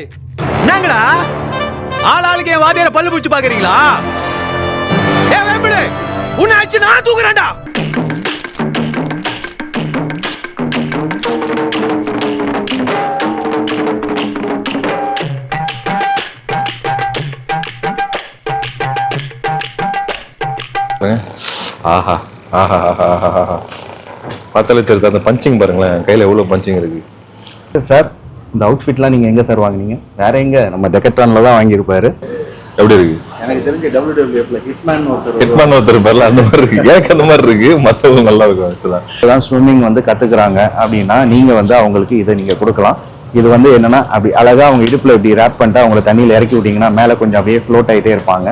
என்னங்கடா ஆளாளுக்கு என் வாதியார பல்லு பிடிச்சு பாக்குறீங்களா? ஏ வேம்புல உன்னை அடிச்சு நான் தூக்குறேன்டா. ஆஹா ஆஹா ஆஹா பார்த்தாலே தெரியுது. அந்த பஞ்சிங் பாருங்களேன், கையில் எவ்வளோ பஞ்சிங் இருக்கு சார். இந்த அவுட்ஃபிட்லாம் நீங்கள் எங்கே சார் வாங்கினீங்க? வேற எங்கே? நம்ம டெக்கட்ரானில் தான் வாங்கியிருப்பாரு. எப்படி இருக்கு? எனக்கு தெரிஞ்ச WWFல ஹிட்மேன் ஒருத்தர் பேர்ல அந்த மாதிரி இருக்கு. எனக்கு அந்த மாதிரி இருக்கு, மற்றவங்க நல்லா இருக்கும். ஆக்சுவலாக ஸ்விம்மிங் வந்து கற்றுக்குறாங்க அப்படின்னா நீங்கள் வந்து அவங்களுக்கு இதை நீங்கள் கொடுக்கலாம். இது வந்து என்னன்னா அப்படி அழகாக அவங்க இடுப்பில் இப்படி ரேப் பண்ணிட்டு அவங்களை தண்ணியில் இறக்கி விட்டீங்கன்னா மேலே கொஞ்சம் அப்படியே ஃப்ளோட் ஆகிட்டே இருப்பாங்க.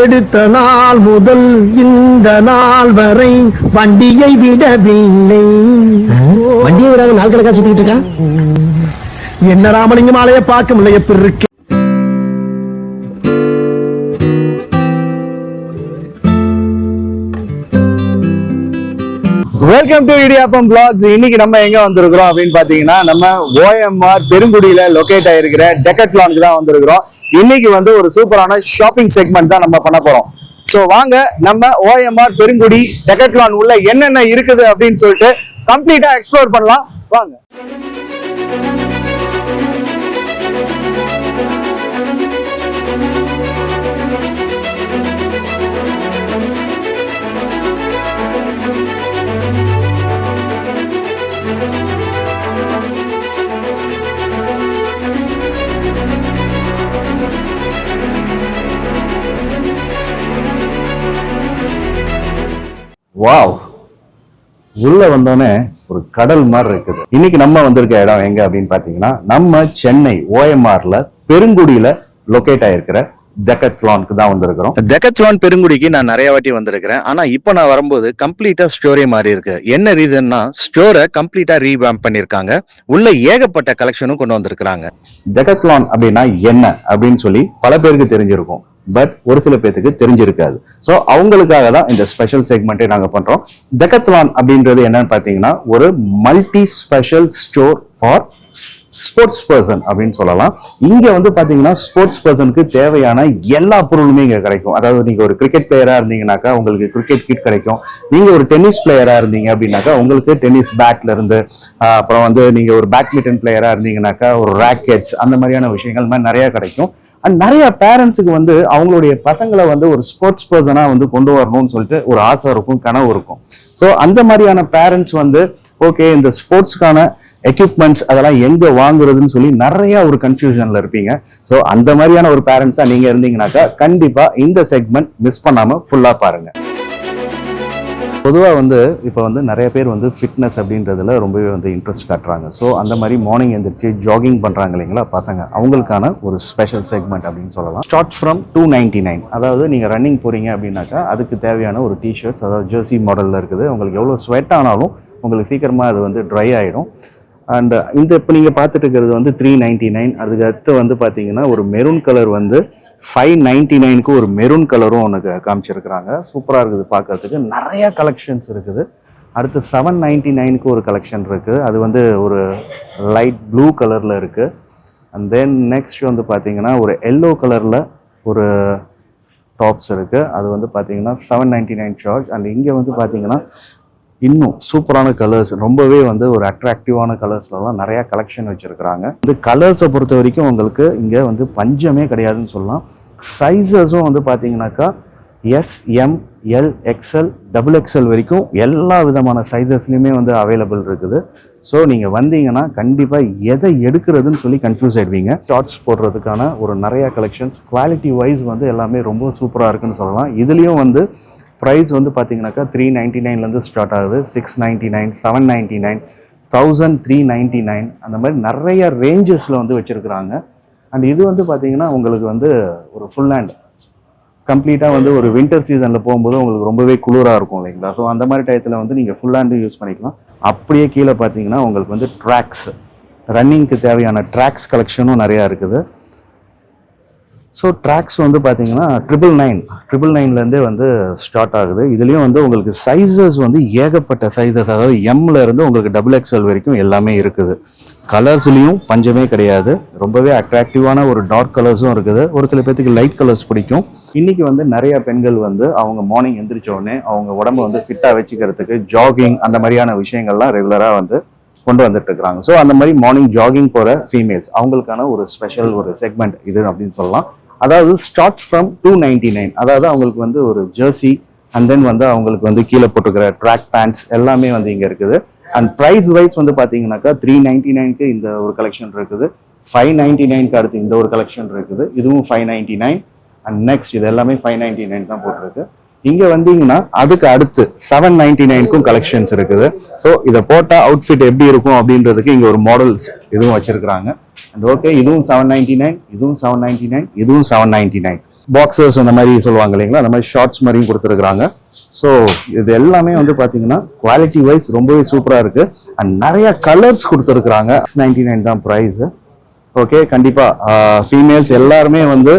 எடுத்த நாள் முதல் இந்த நாள் வரை வண்டியை விடவில்லை. வண்டியை விடாத நாள் கணக்கா சுத்திட்டு இருக்கான். என்ன ராமலிங்கம் ஆலைய பார்க்க முடியல எப்படி இருக்கு. Welcome to Idiyappam blogs. இன்னைக்கு நம்ம எங்க வந்திருக்கிறோம் அப்படின்னு பாத்தீங்கன்னா நம்ம OMR பெருங்குடியில லொகேட் ஆயிருக்கிற டெக்கட்லானுக்கு தான் வந்திருக்கிறோம். இன்னைக்கு வந்து ஒரு சூப்பரான ஷாப்பிங் செக்மெண்ட் தான் நம்ம பண்ண போறோம். சோ வாங்க நம்ம OMR பெருங்குடி டெக்கட்லான் உள்ள என்னென்ன இருக்குது அப்படின்னு சொல்லிட்டு கம்ப்ளீட்டா எக்ஸ்ப்ளோர் பண்ணலாம். வாங்க. வாவ், உள்ள வந்தோடனே ஒரு கடல் மாதிரி இருக்குது. இன்னைக்கு நம்ம வந்திருக்க இடம் எங்க அப்படின்னு பாத்தீங்கன்னா நம்ம சென்னை OMRல பெருங்குடியில லொகேட் ஆயிருக்கிற டெக்கட்லானுக்கு தான் வந்திருக்கிறோம். டெக்கட்லான் பெருங்குடிக்கு நான் நிறைய வாட்டி வந்திருக்கிறேன். ஆனா இப்போ நான் வரும்போது கம்ப்ளீட்டா ஸ்டோரே மாறி இருக்கு. என்ன ரீசன்னா ஸ்டோரை கம்ப்ளீட்டா ரீவாம்ப் பண்ணிருக்காங்க. உள்ள ஏகப்பட்ட கலெக்ஷனும் கொண்டு வந்திருக்காங்க. டெக்கட்லான் அப்படின்னா என்ன அப்படின்னு சொல்லி பல பேருக்கு தெரிஞ்சிருக்கும், பட் ஒரு சில பேருக்கு தெரிஞ்சிருக்காது. ஸோ அவங்களுக்காக தான் இந்த ஸ்பெஷல் செக்மெண்ட்டை நாங்கள் பண்றோம். டெக்கத்லான் அப்படின்றது என்னன்னு பார்த்தீங்கன்னா ஒரு multi special store for sports person அப்படின்னு சொல்லலாம். இங்க வந்து பாத்தீங்கன்னா ஸ்போர்ட்ஸ் பர்சனுக்கு தேவையான எல்லா பொருளுமே இங்க கிடைக்கும். அதாவது நீங்க ஒரு கிரிக்கெட் பிளேயரா இருந்தீங்கன்னாக்கா உங்களுக்கு கிரிக்கெட் கிட் கிடைக்கும். நீங்க ஒரு டென்னிஸ் பிளேயரா இருந்தீங்க அப்படின்னாக்கா உங்களுக்கு டென்னிஸ் பேட்ல இருந்து, அப்புறம் வந்து நீங்க ஒரு பேட்மிண்டன் பிளேயரா இருந்தீங்கன்னாக்கா ஒரு ராக்கெட்ஸ், அந்த மாதிரியான விஷயங்கள் மாதிரி நிறைய கிடைக்கும். அண்ட் நிறைய பேரண்ட்ஸுக்கு வந்து அவங்களுடைய பசங்களை வந்து ஒரு ஸ்போர்ட்ஸ் பர்சனா வந்து கொண்டு வரணும்னு சொல்லிட்டு ஒரு ஆசை இருக்கும், கனவு இருக்கும். ஸோ அந்த மாதிரியான பேரண்ட்ஸ் வந்து ஓகே இந்த ஸ்போர்ட்ஸ்க்கான எக்யூப்மெண்ட்ஸ் அதெல்லாம் எங்க வாங்குறதுன்னு சொல்லி நிறைய ஒரு கன்ஃபியூஷன்ல இருப்பீங்க. ஸோ அந்த மாதிரியான ஒரு பேரண்ட்ஸா நீங்க இருந்தீங்கன்னாக்கா கண்டிப்பா இந்த செக்மெண்ட் மிஸ் பண்ணாம ஃபுல்லா பாருங்க. பொதுவாக வந்து இப்போ வந்து நிறைய பேர் வந்து ஃபிட்னஸ் அப்படின்றதுல ரொம்பவே வந்து இன்ட்ரெஸ்ட் காட்டுறாங்க. ஸோ அந்த மாதிரி மார்னிங் எழுந்திரிச்சு ஜாகிங் பண்ணுறாங்க இல்லைங்களா பசங்க, அவங்களுக்கான ஒரு ஸ்பெஷல் செக்மெண்ட் அப்படின்னு சொல்லலாம். Start from 299. அதாவது நீங்கள் ரன்னிங் போகிறீங்க அப்படின்னாக்கா அதுக்கு தேவையான ஒரு டிஷர்ட்ஸ், அதாவது ஜெர்சி மாடலில் இருக்குது. உங்களுக்கு எவ்வளோ ஸ்வெட் ஆனாலும் உங்களுக்கு சீக்கிரமாக அது வந்து ட்ரை ஆகிடும். அண்ட் இந்த இப்போ நீங்கள் பார்த்துட்டு இருக்கிறது வந்து 399. அதுக்கு அடுத்து வந்து பார்த்தீங்கன்னா ஒரு மெரூன் கலர் வந்து 599க்கு ஒரு மெரூன் கலரும் ஒன்று காமிச்சிருக்கிறாங்க. சூப்பராக இருக்குது பார்க்கறதுக்கு. நிறையா கலெக்ஷன்ஸ் இருக்குது. அடுத்து 799க்கு ஒரு கலெக்ஷன் இருக்குது. அது வந்து ஒரு லைட் ப்ளூ கலரில் இருக்குது. அண்ட் தென் நெக்ஸ்ட் வந்து பார்த்தீங்கன்னா ஒரு எல்லோ கலரில் ஒரு டாப்ஸ் இருக்குது. அது வந்து பார்த்தீங்கன்னா 799 சார்ஜ். அண்ட் இங்கே வந்து பார்த்தீங்கன்னா இன்னும் சூப்பரான கலர்ஸ், ரொம்பவே வந்து ஒரு அட்ராக்டிவான கலர்ஸ்லாம் நிறைய கலெக்ஷன் வச்சிருக்கிறாங்க. இந்த கலர்ஸை பொறுத்த வரைக்கும் உங்களுக்கு இங்கே வந்து பஞ்சமே கிடையாதுன்னு சொல்லலாம். சைஸஸும் வந்து பார்த்தீங்கன்னாக்கா SM, L, XL, XXL வரைக்கும் எல்லா விதமான சைஸஸ்லையுமே வந்து அவைலபிள் இருக்குது. ஸோ நீங்கள் வந்தீங்கன்னா கண்டிப்பாக எதை எடுக்கிறதுன்னு சொல்லி கன்ஃபியூஸ் ஆகிடுவீங்க. ஷார்ட்ஸ் போடுறதுக்கான ஒரு நிறையா கலெக்ஷன்ஸ் குவாலிட்டி வைஸ் வந்து எல்லாமே ரொம்ப சூப்பராக இருக்குன்னு சொல்லலாம். இதுலேயும் வந்து ப்ரைஸ் வந்து பார்த்தீங்கன்னாக்கா 399லேருந்து ஸ்டார்ட் ஆகுது. 699, 799, 1399 அந்த மாதிரி நிறைய ரேஞ்சஸில் வந்து வச்சுருக்குறாங்க. அண்ட் இது வந்து பார்த்தீங்கன்னா உங்களுக்கு வந்து ஒரு ஃபுல் ஹேண்ட் கம்ப்ளீட்டாக வந்து ஒரு வின்டர் சீசனில் போகும்போது உங்களுக்கு ரொம்பவே குளிராக இருக்கும் இல்லைங்களா. ஸோ அந்த மாதிரி டயத்தில் வந்து நீங்கள் ஃபுல் ஹேண்டு யூஸ் பண்ணிக்கலாம். அப்படியே கீழே பார்த்தீங்கன்னா உங்களுக்கு வந்து ட்ராக்ஸ், ரன்னிங்க்கு தேவையான ட்ராக்ஸ் கலெக்ஷனும் நிறையா இருக்குது. ஸோ ட்ராக்ஸ் வந்து பார்த்தீங்கன்னா 999 வந்து ஸ்டார்ட் ஆகுது. இதுலேயும் வந்து உங்களுக்கு சைஸஸ் வந்து ஏகப்பட்ட சைஸஸ், அதாவது எம்ல இருந்து உங்களுக்கு XXL வரைக்கும் எல்லாமே இருக்குது. கலர்ஸ்லேயும் பஞ்சமே கிடையாது. ரொம்பவே அட்ராக்டிவான ஒரு டார்க் கலர்ஸும் இருக்குது. ஒரு சில பேர்த்துக்கு லைட் கலர்ஸ் பிடிக்கும். இன்னைக்கு வந்து நிறைய பெண்கள் வந்து அவங்க மார்னிங் எந்திரிச்ச உடனே அவங்க உடம்ப வந்து ஃபிட்டாக வச்சுக்கிறதுக்கு ஜாகிங் அந்த மாதிரியான விஷயங்கள்லாம் ரெகுலராக வந்து கொண்டு வந்துட்டு இருக்கிறாங்க. ஸோ அந்த மாதிரி மார்னிங் ஜாகிங் போகிற ஃபீமேல்ஸ் அவங்களுக்கான ஒரு ஸ்பெஷல் ஒரு செக்மெண்ட் இது அப்படின்னு சொல்லலாம். அதாவது ஸ்டார்ட் ஃப்ரம் 299, அதாவது அவங்களுக்கு வந்து ஒரு ஜெர்சி அண்ட் தென் வந்து அவங்களுக்கு வந்து கீழே போட்டுக்கிற ட்ராக் பேண்ட்ஸ் எல்லாமே வந்து இங்கே இருக்குது. அண்ட் ப்ரைஸ் வைஸ் வந்து பார்த்தீங்கன்னாக்கா 399க்கு இந்த ஒரு கலெக்ஷன் இருக்குது, 599க்கு அடுத்து இந்த ஒரு கலெக்ஷன் இருக்குது, இதுவும் 599 அண்ட் நெக்ஸ்ட் இது எல்லாமே 599 தான் போட்டிருக்கு. இங்கே வந்தீங்கன்னா அதுக்கு அடுத்து 799க்கும் கலெக்ஷன்ஸ் இருக்குது. ஸோ இதை போட்டால் அவுட்ஃபிட் எப்படி இருக்கும் அப்படின்றதுக்கு இங்கே ஒரு மாடல்ஸ் இதுவும் வச்சிருக்கிறாங்க. அண்ட் ஓகே, இதுவும் 799, இதுவும் 799, இதுவும் 799. பாக்ஸர்ஸ் அந்த மாதிரி சொல்லுவாங்க இல்லைங்களா, அந்த மாதிரி ஷார்ட்ஸ் மாதிரியும் கொடுத்துருக்குறாங்க. ஸோ இது எல்லாமே வந்து பார்த்தீங்கன்னா குவாலிட்டி வைஸ் ரொம்பவே சூப்பராக இருக்கு. அண்ட் நிறைய கலர்ஸ் கொடுத்துருக்குறாங்க. 699 தான் ப்ரைஸ். ஓகே, கண்டிப்பாக ஃபீமேல்ஸ் எல்லாருமே வந்து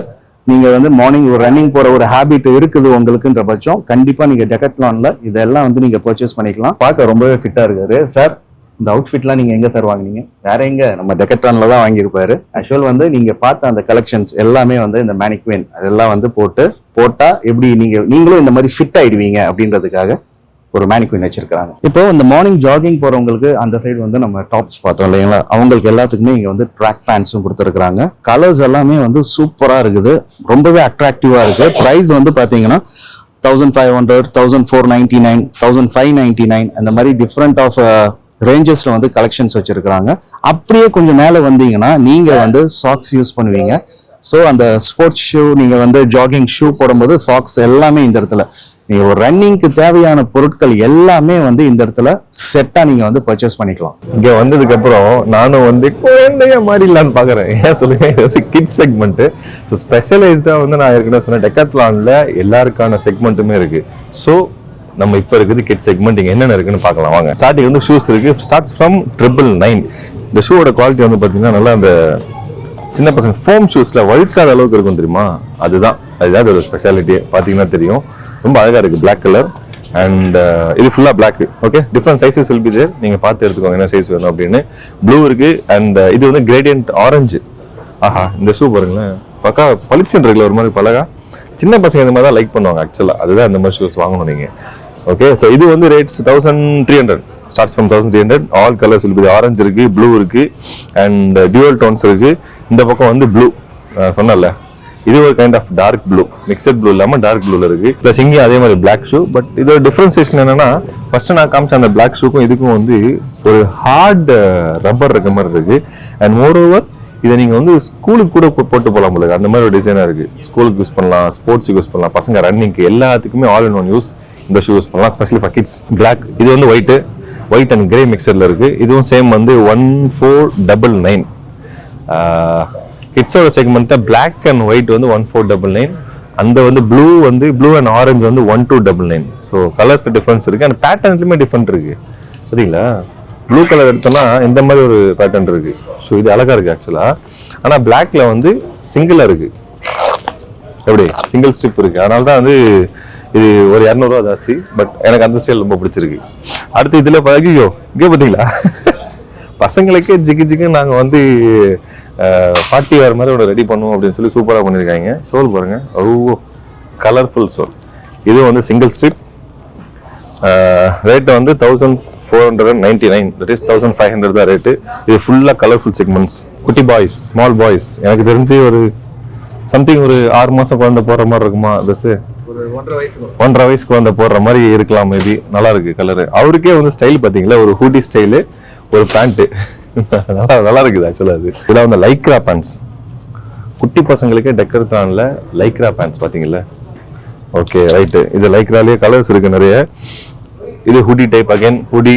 நீங்க வந்து மார்னிங் ஒரு ரன்னிங் போற ஒரு ஹேபிட் இருக்குது உங்களுக்குன்ற பட்சம் கண்டிப்பா நீங்க டெக்கத்லான்ல இதெல்லாம் வந்து நீங்க பர்ச்சேஸ் பண்ணிக்கலாம். பார்க்க ரொம்பவே ஃபிட்டா இருக்காரு சார். இந்த அவுட்ஃபிட்லாம் நீங்க எங்க சார் வாங்குனீங்க? வேற எங்க, நம்ம டெக்கத்லான்ல தான் வாங்கியிருப்பாரு. ஆக்சுவல் வந்து நீங்க பார்த்த அந்த கலெக்ஷன்ஸ் எல்லாமே வந்து இந்த மேனிக்வின் அதெல்லாம் வந்து போட்டா எப்படி நீங்களும் இந்த மாதிரி ஃபிட் ஆயிடுவீங்க அப்படின்றதுக்காக ஒரு மேனிக்வின் வச்சிருக்காங்க. இப்போ இந்த மார்னிங் ஜாகிங் போறவங்களுக்கு அந்த சைடு வந்து நம்ம டாப்ஸ் பார்த்தோம் இல்லைங்களா, அவங்களுக்கு எல்லாத்துக்குமே இங்க வந்து ட்ராக் பேண்ட்ஸும் கொடுத்துருக்காங்க. கலர்ஸ் எல்லாமே வந்து சூப்பரா இருக்குது, ரொம்பவே அட்ராக்டிவா இருக்கு. பிரைஸ் வந்து பாத்தீங்கன்னா 1500, 1499, 1599 அந்த மாதிரி டிஃப்ரெண்ட் ஆஃப் ரேஞ்சஸ்ல வந்து கலெக்ஷன்ஸ் வச்சிருக்காங்க. அப்படியே கொஞ்சம் மேல வந்தீங்கன்னா நீங்க வந்து சாக்ஸ் யூஸ் பண்ணுவீங்க. ஸோ அந்த ஸ்போர்ட்ஸ் ஷூ நீங்க வந்து ஜாகிங் ஷூ போடும்போது சாக்ஸ் எல்லாமே இந்த இடத்துல நீங்க ஒரு ரன்னிங்க்கு தேவையான பொருட்கள் எல்லாமே வந்து இந்த இடத்துல செட்டா நீங்க வந்து பர்ச்சேஸ் பண்ணிக்கலாம். இங்க வந்ததுக்கு அப்புறம் நானும் வந்து குழந்தைய மாதிரி இல்லான்னு பாக்குறேன். ஏன் சொல்லுங்க, இது வந்து கிட்ஸ் செக்மெண்ட். ஸோ ஸ்பெஷலைஸ்டா வந்து நான் ஏற்கனவே சொன்னேன் டெக்காத்லான்ல எல்லாருக்கான செக்மெண்ட்டுமே இருக்கு. ஸோ நம்ம இப்ப இருக்குது கிட் செக்மெண்ட். இங்க என்னென்ன இருக்குன்னு பார்க்கலாம் வாங்க. ஸ்டார்டிங் வந்து ஷூஸ் இருக்கு. Starts from 999. இந்த ஷூவோட குவாலிட்டி வந்து பாத்தீங்கன்னா நல்லா அந்த சின்ன பசங்க ஃபோம் ஷூஸ்ல வழுக்காத அளவுக்கு இருக்கும் தெரியுமா, அதுதான் ஒரு ஸ்பெஷாலிட்டி. பாத்தீங்கன்னா தெரியும், ரொம்ப அழகா இருக்கு. பிளாக் கலர் அண்ட் இது ஃபுல்லா black. Okay, different sizes will be there. நீங்க பார்த்து எடுத்துக்கோங்க என்ன சைஸ் வேணும் அப்படின்னு. ப்ளூ இருக்கு அண்ட் இது வந்து கிரேடியன்ட் ஆரஞ்சு. ஆஹா, இந்த ஷூ பாருங்களேன், பக்கா பளிச்சுன்னு இருக்குல்ல, ஒரு மாதிரி பழகா. சின்ன பசங்க இந்த மாதிரி தான் லைக் பண்ணுவாங்க ஆக்சுவலா, அதுதான் இந்த மாதிரி ஷூஸ் வாங்கணும் நீங்க. ஓகே, ஸோ இது வந்து rates 1300. Starts from 1300. All colours will be. Orange இருக்கு, ப்ளூ இருக்கு அண்ட் டியூவல் டோன்ஸ் இருக்கு. இந்த பக்கம் வந்து ப்ளூ சொன்னல, இது ஒரு kind of dark blue, mixed blue இல்லாம டார்க் ப்ளூல இருக்கு. பிளஸ் இங்கே அதே மாதிரி பிளாக் ஷூ. பட் இதோட டிஃபரன்சியேஷன் என்னன்னா, ஃபர்ஸ்ட் நான் காமிச்ச அந்த பிளாக் ஷூக்கும் இதுக்கும் வந்து ஒரு ஹார்ட் ரப்பர் இருக்க மாதிரி இருக்கு. அண்ட் மோர் ஓவர் இதை நீங்க வந்து ஸ்கூலுக்கு கூட போட்டு போகலாம் போல, அந்த மாதிரி ஒரு டிசைனா இருக்கு. ஸ்கூலுக்கு யூஸ் பண்ணலாம், ஸ்போர்ட்ஸ் யூஸ் பண்ணலாம், பசங்க ரன்னிங்க்கு எல்லாத்துக்குமே ஆல் இன் ஒன் யூஸ் இந்த ஷூ யூஸ் பண்ணலாம். Specially for kids. பிளாக், இது வந்து ஒயிட் அண்ட் கிரே மிக்சர்ல இருக்கு. இதுவும் சேம் வந்து 1499. கிட்ஸோட செக்மெண்ட்ல பிளாக் அண்ட் ஒயிட் வந்து 1499. அந்த வந்து ப்ளூ அண்ட் ஆரஞ்சு வந்து 1299. ஸோ கலர்ஸ்ல டிஃபரன்ஸ் இருக்கு அண்ட் பேட்டர்ன்லயுமே டிஃபரெண்ட் இருக்கு. சரிங்களா, ப்ளூ கலர் எடுத்தோம்னா இந்த மாதிரி ஒரு பேட்டர்ன் இருக்கு. ஸோ இது அழகா இருக்கு ஆக்சுவலா. ஆனா பிளாக்ல வந்து சிங்கிளா இருக்கு, எப்படி சிங்கிள் ஸ்ட்ரிப் இருக்கு. அதனால தான் வந்து இது ஒரு 200 ரூபா ஜாஸ்தி. பட் எனக்கு அந்த ஸ்டைல் ரொம்ப பிடிச்சிருக்கு. அடுத்து இதுல பழகியோ இங்கே பார்த்தீங்களா, பசங்களுக்கே ஜிக்கு நாங்கள் வந்து பார்ட்டி வேறு மாதிரி ஒன்று ரெடி பண்ணுவோம் அப்படின்னு சொல்லி சூப்பராக பண்ணியிருக்காங்க. சோல் பாருங்க, ஓ கலர்ஃபுல் சோல். இது வந்து சிங்கிள் ஸ்ட்ரிப். ரேட்டு வந்து 1499, தட் இஸ் 1500 தான் ரேட்டு. இது ஃபுல்லாக கலர்ஃபுல் செக்மெண்ட்ஸ். குட்டி பாய்ஸ், ஸ்மால் பாய்ஸ், எனக்கு தெரிஞ்சு ஒரு சம்திங் ஒரு 6 மாதம் குழந்தை போடுற மாதிரி இருக்குமா ட்ரெஸ்ஸு, 1.5 வயசு குழந்தை போடுற மாதிரி இருக்கலாம் மேபி. நல்லா இருக்கு கலரு. அவருக்கே வந்து ஸ்டைல் பார்த்தீங்களா, ஒரு ஹூடி ஸ்டைலு, ஒரு பேண்ட்டு, நல்லா இருக்குது ஆக்சுவலா. அது இதெல்லாம் வந்து லைக்ரா பேண்ட்ஸ். குட்டி பசங்களுக்கே டெக்கத்லான்ல லைக்ரா பேண்ட்ஸ் பாத்தீங்களா. ஓகே ரைட்டு, இது லைக்ராலேயே கலர்ஸ் இருக்கு நிறைய. இது hoodie type, again hoodie.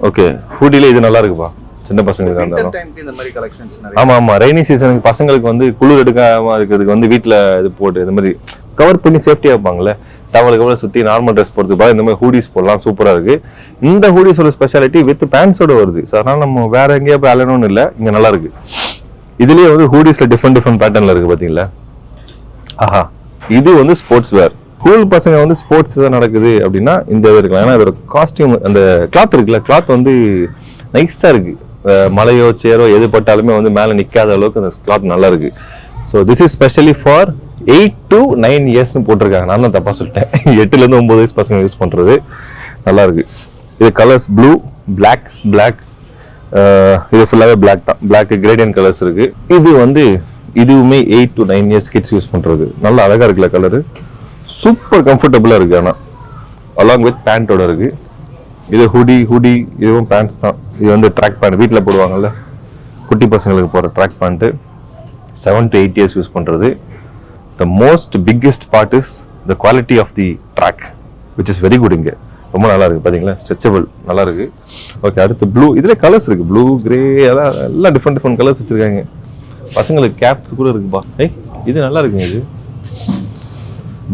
Okay, ஹூடில இது நல்லா இருக்குப்பா சின்ன பசங்களுக்கு இருந்தாலும். ஆமா, ரெய்னி சீசனுக்கு பசங்களுக்கு வந்து குளிர் எடுக்காம இருக்கிறதுக்கு வந்து வீட்டுல இது போட்டு இந்த மாதிரி கவர் பண்ணி சேஃப்டியா வைப்பாங்கல்ல, டவலுக்கு சுத்தி நார்மல் ட்ரெஸ் போடுறதுக்கு இந்த மாதிரி ஹூடிஸ் போடலாம். சூப்பரா இருக்கு. இந்த ஹூடிஸோட ஸ்பெஷாலிட்டி வித் பேண்ட்ஸோட வருது. ஸோ அதனால நம்ம வேற எங்கேயா போய் அலையணும்னு இல்லை, இங்க நல்லா இருக்கு. இதுலயே வந்து ஹூடிஸ்ல டிஃப்ரெண்ட் பேட்டர்ன்ல இருக்கு பாத்தீங்களா. ஆஹா, இது வந்து ஸ்போர்ட்ஸ் வேர். ஸ்கூல் பசங்க வந்து ஸ்போர்ட்ஸ் தான் நடக்குது அப்படின்னா இந்த இது இருக்கலாம். ஏன்னா அதோட காஸ்டியூம், அந்த கிளாத் இருக்குல்ல, கிளாத் வந்து நைஸா இருக்கு. மலையோ சேரோ எது பட்டாலுமே வந்து மேலே நிற்காத அளவுக்கு அந்த கிளாத் நல்லா இருக்கு. So this is specially for 8 to 9 years போட்டிருக்காங்க. நான் தான் தப்பா சொல்லிட்டேன். 8 to 9 வயசு பசங்க யூஸ் பண்றது. நல்லா இருக்கு. இது கலர்ஸ் ப்ளூ, பிளாக், இது ஃபுல்லாவே பிளாக் தான். பிளாக் கிரேடியன் கலர்ஸ் இருக்கு. இது வந்து இதுவுமே 8 to 9 years கிட்ஸ் யூஸ் பண்றது. நல்லா அழகா இருக்குல்ல கலரு. சூப்பர் கம்ஃபர்டபுளா இருக்கு. ஆனா அலாங் வித் பேண்டோட இருக்கு. இது ஹுடி, இதுவும் பேண்ட்ஸ் தான். இது வந்து ட்ராக் பேண்ட், வீட்டில் போடுவாங்கல்ல குட்டி பசங்களுக்கு போகிற track pant. 7 to 8 years use பண்ணுறது. The most biggest part is the quality of the track, which is very good. இங்கே ரொம்ப நல்லா இருக்குது பார்த்தீங்களா, ஸ்ட்ரெச்சபிள் நல்லா இருக்குது. ஓகே, அடுத்து ப்ளூ. இதில் கலர்ஸ் இருக்குது, ப்ளூ, கிரே, எல்லாம் டிஃப்ரெண்ட் கலர்ஸ் வச்சுருக்காங்க. பசங்களுக்கு கேப் கூட இருக்குப்பா. இது நல்லா இருக்குங்க. இது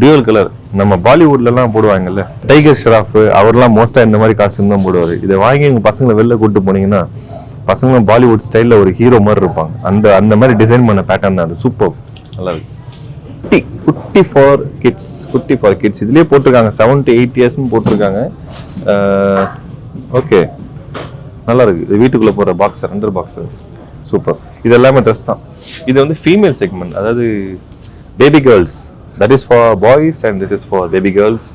டியூவல் கலர். நம்ம பாலிவுட்லாம் போடுவாங்கல்ல, டைகர் ஷ்ராஃப், அவர்லாம் மோஸ்டா இந்த மாதிரி காஸ்டியூம் தான் போடுவார். இதை வாங்கி உங்க பசங்களை வெளில கூட்டு போனீங்கன்னா பசங்களும் பாலிவுட் ஸ்டைலில் ஒரு ஹீரோ மாதிரி இருப்பாங்க. அந்த மாதிரி டிசைன் பண்ண பேட்டர்ன் தான் அது. சூப்பர், நல்லா இருக்கு. குட்டி ஃபார் கிட்ஸ் இதுலயே போட்டிருக்காங்க. 7 to 8 years போட்டிருக்காங்க. ஓகே, நல்லா இருக்கு. இது வீட்டுக்குள்ள போற பாக்ஸர், அண்டர் பாக்ஸர். சூப்பர். இது எல்லாமே ட்ரெஸ் தான். இது வந்து ஃபீமேல் செக்மெண்ட், அதாவது baby girls. That is for boys and this is for baby girls.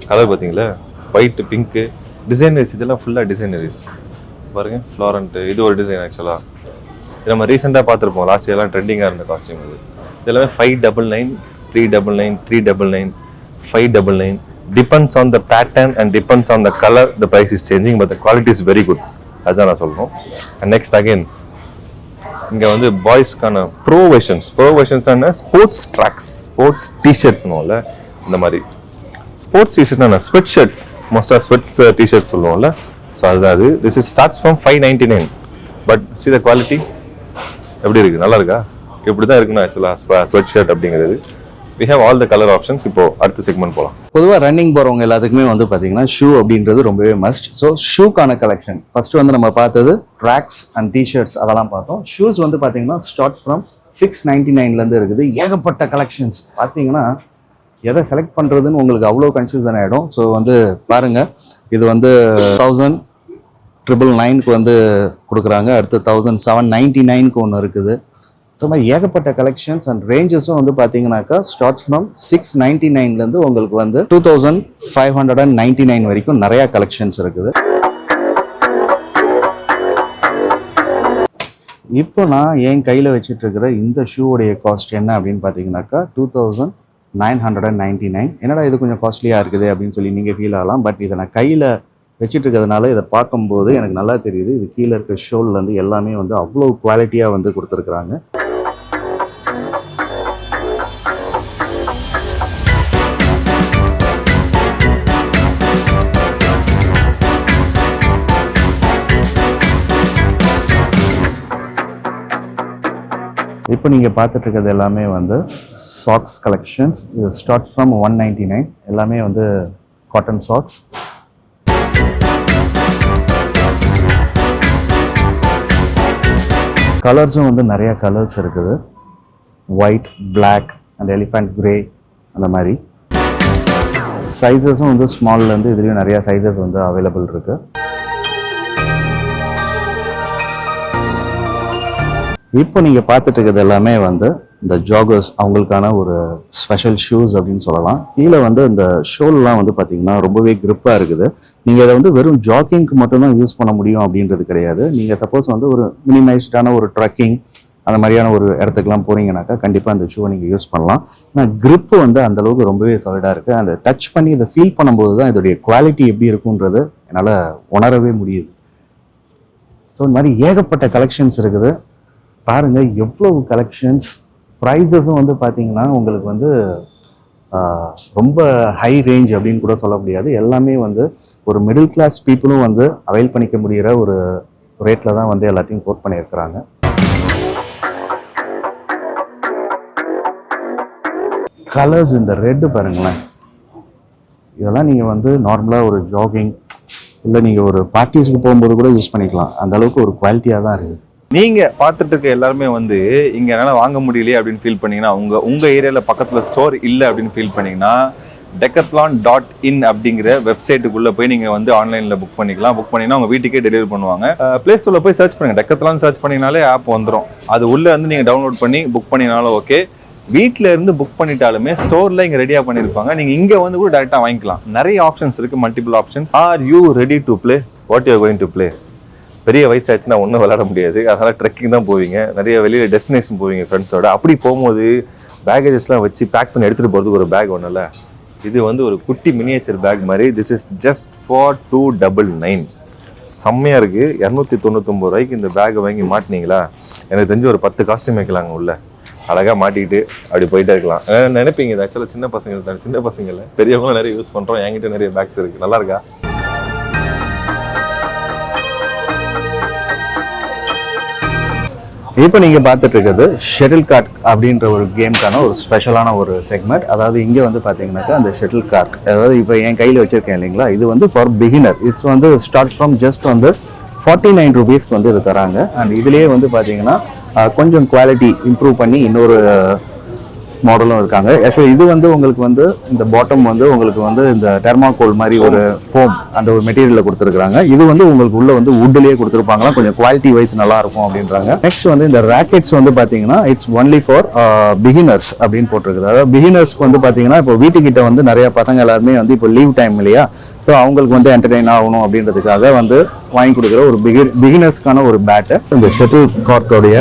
Colour பார்த்தீங்களா, ஒயிட், பிங்க், டிசைனர்ஸ். இதெல்லாம் ஃபுல்லாக டிசைனரிஸ் பாருங்க. ஃப்ளாரண்ட், இது ஒரு டிசைன். ஆக்சுவலாக இது நம்ம ரீசெண்டாக பார்த்துருப்போம். லாஸ்ட் இயர்லாம் ட்ரெண்டிங்காக இருந்த காஸ்டியூம் இது. இதெல்லாமே 599, 399, 399, 599. Depends on the pattern and depends on the color. The price is changing, but the quality is very good. அதுதான் நான் சொல்லணும். And next again, இங்கே வந்து பாய்ஸ்க்கான pro versions sports tracks, sports டிஷர்ட்ஸ்னுவோம்ல, இந்த மாதிரி ஸ்போர்ட்ஸ் டிஷர்ட்னா ஸ்வெட் ஷர்ட்ஸ், மோஸ்ட்டாக ஸ்வெட்ஸ் டிஷர்ட்ஸ் சொல்லுவோம்ல. ஸோ அதுதான் அது. This is starts from 599. But see the quality எப்படி இருக்கு, நல்லா இருக்கா? இப்படி தான் இருக்குன்னு ஆக்சுவலாக ஸ்வெட் ஷர்ட் அப்படிங்கிறது. we have all the color options. இப்போ அடுத்த செக்மெண்ட் போகலாம். பொதுவாக ரன்னிங் போகிறவங்க எல்லாத்துக்குமே வந்து பார்த்தீங்கன்னா ஷூ அப்படின்றது ரொம்பவே மஸ்ட். ஸோ ஷூக்கான கலெக்ஷன் ஃபர்ஸ்ட் வந்து நம்ம பார்த்தது ட்ராக்ஸ் அண்ட் டிஷர்ட்ஸ், அதெல்லாம் பார்த்தோம். ஷூஸ் வந்து பார்த்தீங்கன்னா ஸ்டார்ட் ஃப்ரம் 699 இருக்குது. ஏகப்பட்ட கலெக்ஷன்ஸ். பார்த்தீங்கன்னா எதை செலக்ட் பண்ணுறதுன்னு உங்களுக்கு அவ்வளோ கன்ஃபியூஷன் ஆகிடும். ஸோ வந்து பாருங்கள், இது வந்து 1999 வந்து கொடுக்குறாங்க. அடுத்து 1799 ஒன்று இருக்குது. ஸோ மாதிரி ஏகப்பட்ட கலெக்ஷன்ஸ் அண்ட் ரேஞ்சஸும் வந்து பார்த்தீங்கன்னாக்கா ஸ்டார்ட்ஸ் ஃப்ரம் 699 உங்களுக்கு வந்து 2599 வரைக்கும் நிறையா கலெக்ஷன்ஸ் இருக்குது. இப்போ நான் என் கையில் வச்சுட்டு இருக்கிற இந்த ஷூவோடைய காஸ்ட் என்ன அப்படின்னு பார்த்தீங்கன்னாக்கா 2999. என்னடா இது கொஞ்சம் காஸ்ட்லியாக இருக்குது அப்படின்னு சொல்லி நீங்கள் ஃபீல் ஆகலாம். பட் இதை நான் கையில் வச்சுட்டு இருக்கிறதுனால இதை பார்க்கும்போது எனக்கு நல்லா தெரியுது. இது கீழே இருக்க ஷோல்லேருந்து எல்லாமே வந்து அவ்வளோ குவாலிட்டியாக வந்து கொடுத்துருக்குறாங்க. இப்போ நீங்கள் பார்த்துட்டு இருக்கிறது எல்லாமே வந்து சாக்ஸ் கலெக்ஷன்ஸ். இது ஸ்டார்ட் ஃப்ரம் 199. எல்லாமே வந்து காட்டன் சாக்ஸ். கலர்ஸும் வந்து நிறைய கலர்ஸ் இருக்குது. White, black and elephant grey, அந்த மாதிரி. சைஸஸும் வந்து ஸ்மால்லேருந்து இதுலேயும் நிறையா சைஸஸ் வந்து அவைலபிள் இருக்குது. இப்போ நீங்கள் பார்த்துட்டு இருக்கிறது எல்லாமே வந்து இந்த ஜாகர்ஸ் அவங்களுக்கான ஒரு ஸ்பெஷல் ஷூஸ் அப்படின்னு சொல்லலாம். கீழே வந்து இந்த ஷோல்லாம் வந்து பார்த்தீங்கன்னா ரொம்பவே கிரிப்பாக இருக்குது. நீங்கள் அதை வந்து வெறும் ஜாக்கிங்க்கு மட்டும்தான் யூஸ் பண்ண முடியும் அப்படின்றது கிடையாது. நீங்கள் சப்போஸ் வந்து ஒரு மினிமைஸ்டான ஒரு ட்ரக்கிங் அந்த மாதிரியான ஒரு இடத்துக்குலாம் போகிறீங்கனாக்கா கண்டிப்பாக அந்த ஷூவை நீங்கள் யூஸ் பண்ணலாம். ஆனால் கிரிப்பு வந்து அந்தளவுக்கு ரொம்பவே சாலிடாக இருக்குது. அந்த டச் பண்ணி இதை ஃபீல் பண்ணும்போது தான் இதோடைய குவாலிட்டி எப்படி இருக்குன்றது என்னால் உணரவே முடியுது. ஸோ இந்த மாதிரி ஏகப்பட்ட கலெக்ஷன்ஸ் இருக்குது. பாருங்க எவ்வளவு கலெக்ஷன்ஸ். ப்ரைஸஸும் வந்து பார்த்தீங்கன்னா உங்களுக்கு வந்து ரொம்ப ஹை ரேஞ்ச் அப்படின்னு கூட சொல்ல முடியாது. எல்லாமே வந்து ஒரு மிடில் கிளாஸ் பீப்புளும் வந்து அவைல் பண்ணிக்க முடிகிற ஒரு ரேட்டில் தான் வந்து எல்லாத்தையும் கோட் பண்ணியிருக்கிறாங்க. கலர்ஸ், இந்த ரெட்டு பாருங்களேன். இதெல்லாம் நீங்கள் வந்து நார்மலாக ஒரு ஜாகிங் இல்லை நீங்கள் ஒரு பார்ட்டிஸ்க்கு போகும்போது கூட யூஸ் பண்ணிக்கலாம். அந்த அளவுக்கு ஒரு குவாலிட்டியாக தான் இருக்குது. நீங்கள் பார்த்துட்டு இருக்க எல்லாருமே வந்து இங்கே என்னால் வாங்க முடியலையே அப்படின்னு ஃபீல் பண்ணிங்கன்னா உங்கள் ஏரியாவில் பக்கத்தில் ஸ்டோர் இல்லை அப்படின்னு ஃபீல் பண்ணிங்கன்னா decathlon.in அப்படிங்கிற வெப்சைட்டுக்குள்ளே போய் நீங்கள் வந்து ஆன்லைனில் புக் பண்ணிக்கலாம். புக் பண்ணிங்கன்னா உங்கள் வீட்டுக்கே டெலிவரி பண்ணுவாங்க. ப்ளே ஸ்டோரில் போய் சர்ச் பண்ணுங்கள், Decathlon சர்ச் பண்ணிங்கனாலே ஆப் வந்துடும். அது உள்ளே வந்து நீங்கள் டவுன்லோட் பண்ணி புக் பண்ணினாலும் ஓகே. வீட்டில் இருந்து புக் பண்ணிட்டாலுமே ஸ்டோரில் இங்கே ரெடியாக பண்ணியிருப்பாங்க. நீங்கள் இங்கே வந்து கூட டேரெக்டாக வாங்கிக்கலாம். நிறைய ஆப்ஷன்ஸ் இருக்குது, multiple options. Are you ready to play what you going to play? பெரிய வயசாச்சுன்னா ஒன்றும் விளையாட முடியாது. அதனால் ட்ரெக்கிங் தான் போவீங்க, நிறைய வெளியில் டெஸ்டினேஷன் போவீங்க ஃப்ரெண்ட்ஸோட. அப்படி போகும்போது பேகேஜஸ்லாம் வச்சு பேக் பண்ணி எடுத்துகிட்டு போகிறதுக்கு ஒரு பேக் ஒன்றும் இல்லை. இது வந்து ஒரு குட்டி மினியேச்சர் பேக் மாதிரி. This is just for 299. செம்மையாக இருக்குது. 299 ரூபாய்க்கு இந்த பேக்கை வாங்கி மாட்டினீங்களா, எனக்கு தெரிஞ்சு ஒரு 10 காஸ்ட்யூம் வைக்கலாங்க உள்ள. அழகாக மாட்டிக்கிட்டு அப்படி போயிட்டே இருக்கலாம். நினைப்பீங்க இது ஆக்சுவலாக சின்ன பசங்க இல்லை, பெரியவங்களும் நிறைய யூஸ் பண்ணுறோம். என்கிட்ட நிறைய பேக்ஸ் இருக்குது. நல்லா இருக்கா? இப்போ நீங்கள் பார்த்துட்டு இருக்கிறது ஷட்டில் கார்க் அப்படின்ற ஒரு கேமுக்கான ஒரு ஸ்பெஷலான ஒரு செக்மெண்ட். அதாவது இங்கே வந்து பார்த்தீங்கன்னாக்கா அந்த ஷட்டில் கார்க், அதாவது இப்போ என் கையில் வச்சுருக்கேன் இல்லைங்களா, இது வந்து ஃபார் பிகினர். இட்ஸ் வந்து ஸ்டார்ட் ஃப்ரம் ஜஸ்ட் வந்து 49 ரூபீஸ்க்கு வந்து இது தராங்க. அண்ட் இதுலேயே வந்து பார்த்தீங்கன்னா கொஞ்சம் குவாலிட்டி இம்ப்ரூவ் பண்ணி இன்னொரு மாடலும் இருக்காங்க. ஆக்சுவலி இது வந்து உங்களுக்கு வந்து இந்த பாட்டம் வந்து உங்களுக்கு வந்து இந்த டெர்மாகோல் மாதிரி ஒரு ஃபோம் அந்த ஒரு மெட்டீரியலில் கொடுத்துருக்காங்க. இது வந்து உங்களுக்கு உள்ள வந்து வுட்லேயே கொடுத்துருப்பாங்களா, கொஞ்சம் குவாலிட்டி வைஸ் நல்லா இருக்கும் அப்படின்றாங்க. நெக்ஸ்ட் வந்து இந்த ராக்கெட்ஸ் வந்து பார்த்தீங்கன்னா இட்ஸ் ஒன்லி ஃபார் பிகினர்ஸ் அப்படின்னு போட்டிருக்குது. அதாவது பிகினர்ஸ்க்கு வந்து பார்த்தீங்கன்னா இப்போ வீட்டுக்கிட்ட வந்து நிறைய பசங்க எல்லாருமே வந்து இப்போ லீவ் டைம் இல்லையா, ஸோ அவங்களுக்கு வந்து என்டர்டெயின் ஆகணும் அப்படின்றதுக்காக வந்து வாங்கி கொடுக்குற ஒரு பிகினர்ஸ்க்கான ஒரு பேட்டு. இந்த ஷட்டில் கார்க்கோடைய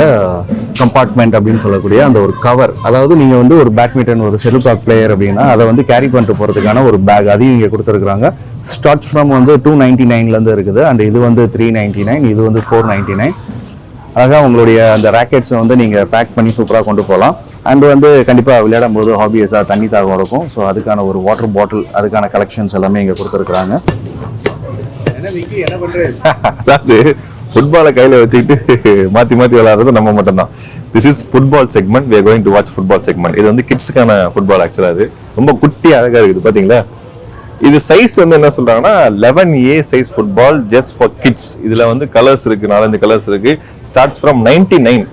கம்பார்ட்மெண்ட் அப்படின்னு சொல்லக்கூடிய அந்த ஒரு கவர், அதாவது நீங்கள் வந்து ஒரு பேட்மிண்டன் ஒரு ஷட்டில் கார்க் பிளேயர் அப்படின்னா அதை வந்து கேரி பண்ணிட்டு போகிறதுக்கான ஒரு பேக், அதையும் இங்கே கொடுத்துருக்குறாங்க. ஸ்டார்ட் ஃப்ரம் வந்து 299 இருக்குது. அண்ட் இது வந்து 399, இது வந்து 499. அழகாக உங்களுடைய அந்த ராக்கெட்ஸை வந்து நீங்கள் பேக் பண்ணி சூப்பராக கொண்டு போகலாம். அண்ட் வந்து கண்டிப்பாக விளையாடும் போது ஹாபியஸாக தண்ணி தாகம் இருக்கும். ஸோ அதுக்கான ஒரு வாட்டர் பாட்டில், அதுக்கான கலெக்ஷன்ஸ் எல்லாமே இங்கே கொடுத்துருக்குறாங்க. அதாவது ஃபுட்பாலை கையில் வச்சுக்கிட்டு மாற்றி விளையாடுறது நம்ம மட்டும்தான். This is football segment. we are going to watch football segment. இது வந்து கிட்ஸுக்கான ஃபுட்பால். ஆக்சுவலாக அது ரொம்ப குட்டி அழகாக இருக்குது பார்த்தீங்களா. இது சைஸ் வந்து என்ன சொல்றாங்கன்னா 11A size football just for kids. இதில் வந்து கலர்ஸ் இருக்குது, 4-5 கலர்ஸ் இருக்குது. Starts from 99.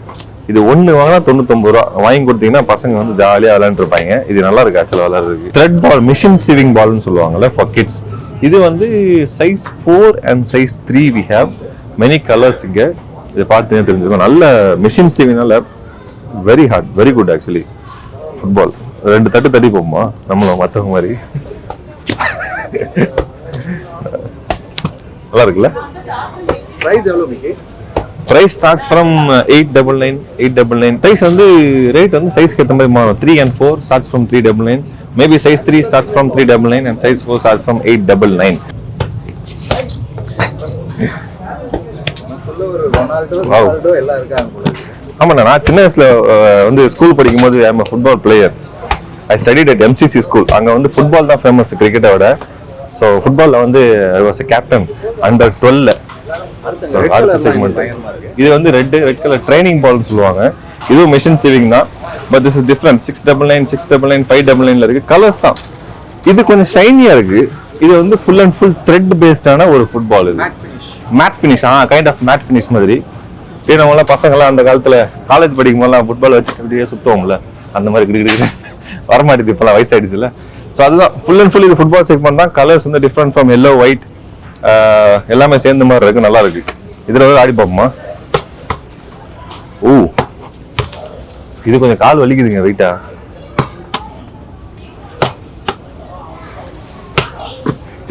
இது ஒன்று வாங்கினா 99 ரூபா. வாங்கி கொடுத்தீங்கன்னா பசங்க வந்து ஜாலியாக விளையாண்டுருப்பாங்க. இது நல்லா இருக்கு ஆக்சுவலாக விளையாடுறதுக்கு. த்ரெட் பால், மிஷின் சீவிங் பால்னு சொல்லுவாங்கல்ல, ஃபார் கிட்ஸ். இது வந்து size 4 and size 3 we have many colors. இங்கே இதை பார்த்து தெரிஞ்சுக்கணும். நல்ல மிஷின் சீவிங்னால very hard, very good actually. Football 2 தட்டு தட்டி போகுமா நம்மளும் மற்றவங்க மாதிரி. நல்லா இருக்குல்ல. ப்ரைஸ் எவ்வளோ மிக்கி? Price starts from 899. பிரைஸ் வந்து ரேட் வந்து சைஸ்க்கு ஏற்ற மாதிரி மாறும். 3 and 4 starts from 399. Maybe size 3 starts from 399 and size 4 starts from 899. ஆமாண்ணா, நான் சின்ன வயசுல வந்து ஸ்கூல் படிக்கும் போது I am football player. I studied at MCC school. அங்கே வந்து ஃபுட்பால் தான் ஃபேமஸ் கிரிக்கெட்டை விட. ஸோ ஃபுட்பாலில் வந்து I was a captain under 12. அடுத்த செக்மெண்ட் இது வந்து ரெட் கலர் ட்ரைனிங் பால்னு சொல்லுவாங்க. இதுவும் மெஷின் சேவிங் தான். But this is different. 699, 699, 599 இருக்கு. கலர்ஸ் தான். இது கொஞ்சம் ஷைனியா இருக்கு. இது வந்து ஃபுல் அண்ட் ஃபுல் த்ரெட் பேஸ்டான ஒரு ஃபுட்பால். இது matte finish. Kind of matte finish மாதிரி. இது நம்மளாம் பசங்களாம் அந்த காலத்துல காலேஜ் படிக்கும் போதெல்லாம் ஃபுட்பால் வச்சு அப்படியே சுத்துவோம்ல, அந்த மாதிரி கிரிக்கெட் வரமாட்டேது இப்பெல்லாம், வயசாயிடுச்சுல. ஸோ அதுதான் ஃபுல் அண்ட் ஃபுல் இது ஃபுட்பால் செக்மெண்ட் தான். கலர்ஸ் வந்து டிஃப்ரெண்ட் ஃப்ரம் எல்லோ, ஒயிட் எல்லாமே சேர்ந்த மாதிரி இருக்கு. நல்லா இருக்கு. இதுல வந்து ஆடி பார்ப்போமா? ஓ, இது கொஞ்சம் கால் வலிக்குதுங்க வெயிட்டா.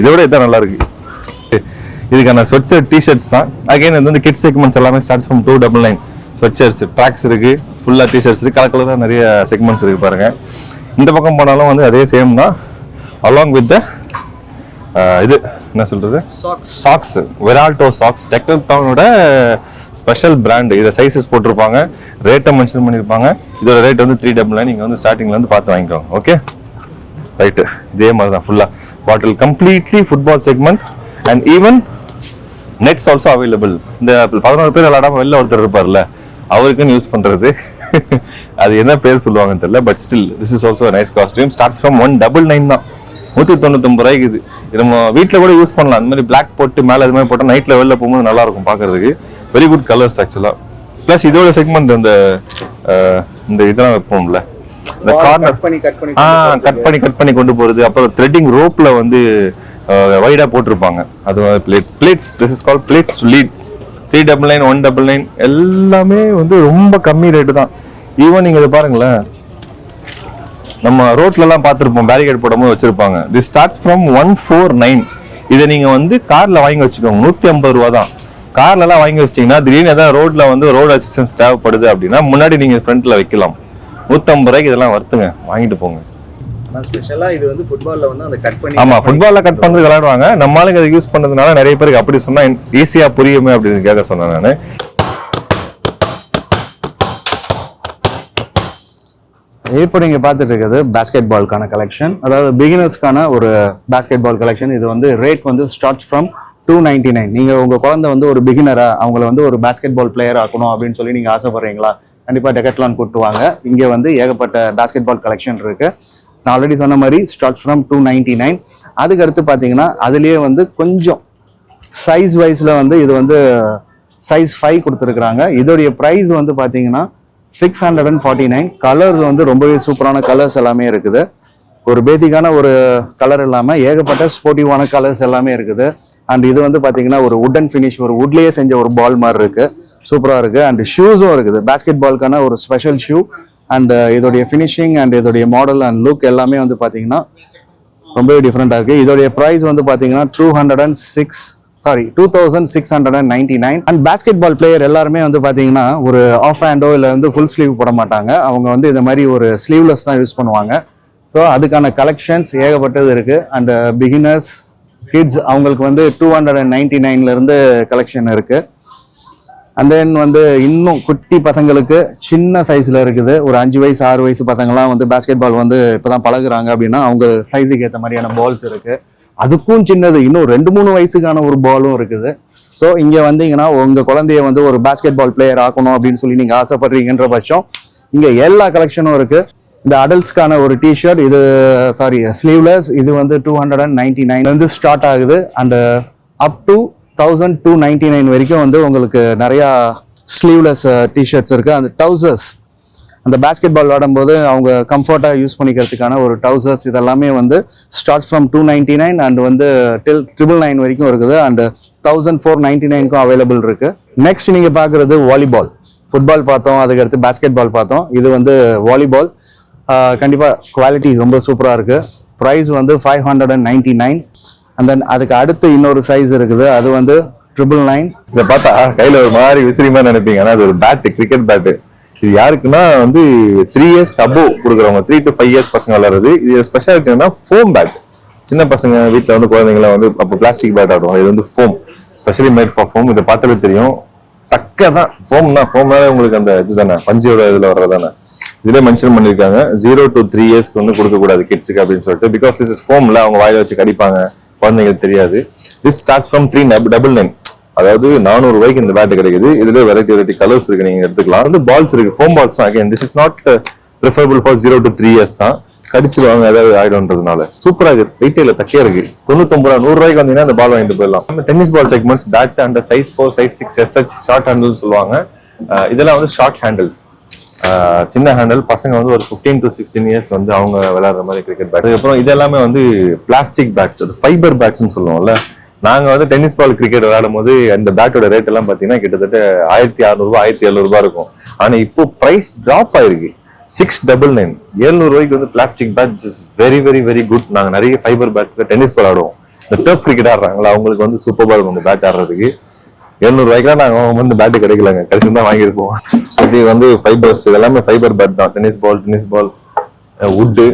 இதை விட இதான் நல்லா இருக்கு. இதுக்கான ஸ்வெட் ஷர்ட், டிஷர்ட்ஸ் தான். அகைன் இது வந்து கிட்ஸ் செக்மெண்ட்ஸ் எல்லாமே start from 299. Sweat shirts, tracks இருக்கு, ஃபுல்லா டிஷர்ட்ஸ் இருக்கு. கலர் கலராக நிறைய செக்மெண்ட்ஸ் இருக்கு பாருங்க. இந்த பக்கம் போனாலும் வந்து அதே சேம் தான். அலாங் வித் இது என்ன சொல்றது, சாக்ஸ், வெரால்டோ சாக்ஸ். டெக்கத்லானோட ஸ்பெஷல் பிராண்ட். இதை சைஸஸ் போட்டிருப்பாங்க, ரேட்டை மென்ஷன் பண்ணியிருப்பாங்க. இதோட ரேட் வந்து 399. நீங்கள் வந்து ஸ்டார்டிங்ல இருந்து பார்த்து வாங்கிக்கோங்க. Okay right. இதே மாதிரி தான் ஃபுல்லாக bottle. Completely football segment. And even nets also available. இந்த 11 பேர் விளையாடாம வெளில ஒருத்தர் இருப்பார்ல, அவருக்குன்னு யூஸ் பண்றது. அது என்ன பேர் சொல்லுவாங்கன்னு தெரியல. But still this is also nice costume. Starts from 199 தான். 199 ரூபாய்க்கு. இது நம்ம வீட்டில் கூட யூஸ் பண்ணலாம். அந்த மாதிரி பிளாக் போட்டு மேலே அது மாதிரி போட்டால் நைட்டில் வெளில போகும்போது நல்லா இருக்கும் பார்க்கறதுக்கு. வெரி குட் கலர்ஸ் ஆக்சுவலாக. ப்ளஸ் இதோட செக்மெண்ட் இந்த இதெல்லாம் வைப்போம்ல, இந்த கார்னர் கட் பண்ணி கொண்டு போறது, அப்புறம் த்ரெட்டிங் ரோப்ல வந்து வைடா போட்டிருப்பாங்க. அது blades, this is called blades to lead. 399 199 எல்லாமே வந்து ரொம்ப கம்மி ரேட்டு தான். ஈவன் நீங்க இதை பாருங்களேன், நம்ம ரோட்ல எல்லாம் பார்த்துருப்போம் பேரிகேட் போடும்போது வச்சிருப்பாங்க. This starts from 149. இதை நீங்க வந்து கார்ல வாங்கி வச்சுக்கோங்க, 150 ரூபா தான். கார்ல எல்லாம் வாங்கி வச்சிட்டீங்கன்னா திடீர்னு ஏதாவது ரோட்ல வந்து ரோடு அசிஸ்டன்ஸ் தேவைப்படுது அப்படின்னா முன்னாடி நீங்க ஃப்ரண்ட்ல வைக்கலாம். 150 ரூபாய்க்கு இதெல்லாம் வருத்துங்க, வாங்கிட்டு போங்க. ஸ்பெஷலா இது வந்து ஃபுட்பால்ல வந்து அந்த கட் பண்ணி, ஆமா, ஃபுட்பால்ல கட் பண்ணது விளையாடுவாங்க. நம்ம ஆளுங்க அதை யூஸ் பண்ணதுனால நிறைய பேருக்கு அப்படி சொன்னா ஈஸியா புரியுமே அப்படின்னு கேட்க சொன்னேன் நானு. இப்போ நீங்கள் பார்த்துட்டு இருக்கிறது பேஸ்கெட் பால்கான கலெக்ஷன், அதாவது பிகினர்ஸ்க்கான ஒரு பேஸ்கெட் பால் கலெக்ஷன். இது வந்து ரேட் வந்து ஸ்டார்ட் ஃப்ரம் 299. நீங்கள் உங்கள் குழந்தை வந்து ஒரு பிகினரா, அவங்கள வந்து ஒரு பேஸ்கெட் பால் பிளேயர் ஆக்கணும் அப்படின்னு சொல்லி நீங்கள் ஆசைப்படுறீங்களா, கண்டிப்பாக டெக்கத்லான் கூப்பிட்டு வாங்க. இங்கே வந்து ஏகப்பட்ட பேஸ்கெட் பால் கலெக்ஷன் இருக்குது. நான் ஆல்ரெடி சொன்ன மாதிரி ஸ்டார்ட் ஃப்ரம் 299. அதுக்கு அடுத்து பார்த்தீங்கன்னா அதுலேயே வந்து கொஞ்சம் சைஸ் வைஸில் வந்து இது வந்து சைஸ் 5 கொடுத்துருக்குறாங்க. இதோடைய ப்ரைஸ் வந்து பார்த்தீங்கன்னா 649. கலர் வந்து ரொம்பவே சூப்பரான கலர்ஸ் எல்லாமே இருக்குது. ஒரு பேசிக்கான ஒரு கலர் இல்லாமல் ஏகப்பட்ட ஸ்போர்ட்டிவான கலர்ஸ் எல்லாமே இருக்குது. அண்ட் இது வந்து பார்த்தீங்கன்னா ஒரு வுட்டன் ஃபினிஷ், ஒரு வுட்லேயே செஞ்ச ஒரு பால் மாதிரி இருக்கு, சூப்பராக இருக்கு. அண்ட் ஷூஸும் இருக்குது, பேஸ்கெட் பால்க்கான ஒரு ஸ்பெஷல் ஷூ. அண்ட் இதோடைய ஃபினிஷிங் அண்ட் இதோடைய மாடல் அண்ட் லுக் எல்லாமே வந்து பார்த்தீங்கன்னா ரொம்பவே டிஃப்ரெண்டாக இருக்குது. இதோடைய ப்ரைஸ் வந்து பார்த்தீங்கன்னா 2699. அண்ட் பேஸ்கெட் பால் பிளேயர் எல்லாருமே வந்து பார்த்தீங்கன்னா ஒரு ஆஃப் ஹேண்டோ இல்லை வந்து ஃபுல் ஸ்லீவ் போட மாட்டாங்க. அவங்க வந்து இந்த மாதிரி ஒரு ஸ்லீவ்லெஸ் தான் யூஸ் பண்ணுவாங்க. ஸோ அதுக்கான கலெக்ஷன்ஸ் ஏகப்பட்டது இருக்குது. அண்ட் பிகினர்ஸ், கிட்ஸ் அவங்களுக்கு வந்து 299 கலெக்ஷன் இருக்குது. அண்ட் தென் வந்து இன்னும் குட்டி பசங்களுக்கு சின்ன சைஸில் இருக்குது. ஒரு 5 வயசு 6 வயசு பசங்களாம் வந்து பேஸ்கெட் பால் வந்து இப்போ தான் பழகுறாங்க அப்படின்னா அவங்க சைஸுக்கு ஏற்ற மாதிரியான பால்ஸ் இருக்குது. அதுக்கும் சின்னது இன்னும் 2-3 வயசுக்கான ஒரு பாலும் இருக்குது. ஸோ இங்கே வந்தீங்கன்னா உங்கள் குழந்தைய வந்து ஒரு பேஸ்கெட் பால் பிளேயர் ஆக்கணும் அப்படின்னு சொல்லி நீங்கள் ஆசைப்படுறீங்கன்ற பட்சம் இங்கே எல்லா கலெக்ஷனும் இருக்குது. இந்த அடல்ட்ஸ்க்கான ஒரு டிஷர்ட், இது ஸ்லீவ்லெஸ், இது வந்து 299 ஸ்டார்ட் ஆகுது. அண்ட் அப் டு 1299 வரைக்கும் வந்து உங்களுக்கு நிறையா ஸ்லீவ்லெஸ் டிஷர்ட்ஸ் இருக்குது. அந்த டவுசர்ஸ், அந்த பேஸ்கெட் பால் விளையாடும்போது அவங்க கம்ஃபர்ட்டாக யூஸ் பண்ணிக்கிறதுக்கான ஒரு டவுசர்ஸ், இதெல்லாமே வந்து ஸ்டார்ட் ஃப்ரம் 299 அண்ட் வந்து டில் 999 வரைக்கும் இருக்குது. அண்ட் 1499க்கும் அவைலபிள் இருக்குது. நெக்ஸ்ட் நீங்கள் பார்க்குறது வாலிபால். ஃபுட்பால் பார்த்தோம், அதுக்கடுத்து பேஸ்கெட் பால் பார்த்தோம். இது வந்து வாலிபால். கண்டிப்பாக குவாலிட்டி ரொம்ப சூப்பராக இருக்குது. ப்ரைஸ் வந்து 599. அண்ட் தென் அதுக்கு அடுத்து இன்னொரு சைஸ் இருக்குது, அது வந்து 999. இதை பார்த்தா கையில் ஒரு மாதிரி விசிறி மாதிரி நினைப்பீங்க, ஆனால் அது ஒரு பேட்டு, கிரிக்கெட் பேட்டு. இது யாருக்குன்னா வந்து 3 இயர்ஸ் அபோவ் கொடுக்குறவங்க, 3 to 5 இயர்ஸ் பசங்க விளையாடுறது. இது ஸ்பெஷாலிட்டி என்னன்னா ஃபோம் பேட். சின்ன பசங்க வீட்டில் வந்து குழந்தைங்கள வந்து அப்போ பிளாஸ்டிக் பேட் ஆடுவாங்க, இது வந்து foam, specially made for foam. இதை பார்த்தாலே தெரியும், தக்க தான் ஃபோம்னா. ஃபோம்னாலே உங்களுக்கு அந்த இது தானே, பஞ்சோட இதில் வர்றது தானே. இதுல மென்ஷன் பண்ணியிருக்காங்க 0 to 3 இயர்ஸ்க்கு வந்து கொடுக்கக்கூடாது கிட்ஸுக்கு அப்படின்னு சொல்லிட்டு. பிகாஸ் திஸ் இஸ் ஃபோம்ல, அவங்க வாயில வச்சு கடிப்பாங்க, குழந்தைங்களுக்கு தெரியாது. This start from 399. அதாவது 400 ரூபாய்க்கு இந்த பேட் கிடைக்குது. இதுல வெரைட்டி கலர்ஸ் இருக்கு, நீங்க எடுத்துக்கலாம். வந்து பால்ஸ் இருக்கு, ஃபோம் பால்ஸ் தான். Again this is not preferable for 0 to 3 years தான். கடிச்சிருவாங்க ஏதாவது ஆயிடும்ன்றதுனால. சூப்பரா இருக்கு, ரீட்டைல தக்கையா இருக்கு. 99 ரூபா, 100 ரூபாய்க்கு வந்தீங்கன்னா அந்த பால் வாங்கிட்டு போயிடலாம். Tennis ball segments, bats and size 4, size 6, SH short handle சொல்லுவாங்க. இதெல்லாம் வந்து ஷார்ட் ஹேண்டில்ஸ், சின்ன ஹேண்டில். பசங்க வந்து ஒரு 15 to 16 இயர்ஸ் வந்து அவங்க விளையாடுற மாதிரி கிரிக்கெட் பேட். அப்புறம் இதெல்லாமே வந்து பிளாஸ்டிக் பேட்ஸ், அது ஃபைபர் பேட்ஸ்ன்னு சொல்லுவோம்ல. நாங்க வந்து டென்னிஸ் பால் கிரிக்கெட் விளையாடும் போது அந்த பேட்டோட ரேட் எல்லாம் பாத்தீங்கன்னா கிட்டத்தட்ட 1600 ரூபாய் 1700 ரூபாய் இருக்கும். ஆனா இப்போ பிரைஸ் டிராப் ஆயிருக்கு, 699. 700 ரூபாய்க்கு வந்து plastic bat is very very very good. நாங்க நிறைய ஃபைபர் பேட்ஸ்ல டென்னிஸ் பால் ஆடுவோம். இந்த டர்ஃப் கிரிக்கெட் ஆடுறாங்களா அவங்களுக்கு வந்து சூப்பரா இருக்கும் இந்த பேட் ஆடுறதுக்கு. 700 ரூபாய்க்குலாம் நாங்க வந்து பேட்டு கிடைக்கலங்க, கடைசி தான் வாங்கியிருப்போம். இது வந்து ஃபைபர்ஸ், இதெல்லாமே ஃபைபர் பேட் தான். Tennis ball, wood,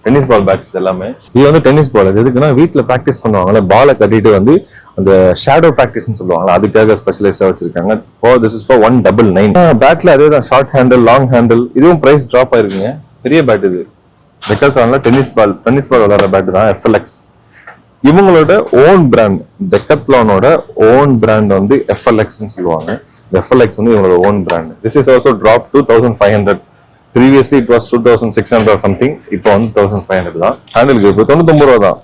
tennis ball bats எல்லாமே. இது வந்து டென்னிஸ் பால். அது எதுக்குன்னா வீட்டில் ப்ராக்டிஸ் பண்ணுவாங்கல்ல, பாலை கட்டிட்டு வந்து அந்த ஷேடோ ப்ராக்டிஸ்ன்னு சொல்லுவாங்களா, அதுக்காக ஸ்பெஷலைஸ்டா வச்சிருக்காங்க. This is for 199. பேட்ல அதே தான், ஷார்ட் ஹேண்டில், லாங் ஹேண்டில். இதுவும் பிரைஸ் டிராப் ஆயிருக்குங்க, பெரிய பேட் இது. டெக்காத்லான்ல டென்னிஸ் பால் விளையாடுற பேட் தான் FLX. இவங்களோட ஓன் பிராண்ட், டெக்காத்லானோட ஓன் பிராண்ட் வந்து FLXன்னு சொல்லுவாங்க. FLX வந்து இவங்களோட own brand. This is also drop to 1500. Previously it was 2600 or something. இப்போ வந்து 1500 தான். ஹேண்டில் கிரிப் 99 ரூபா தான்.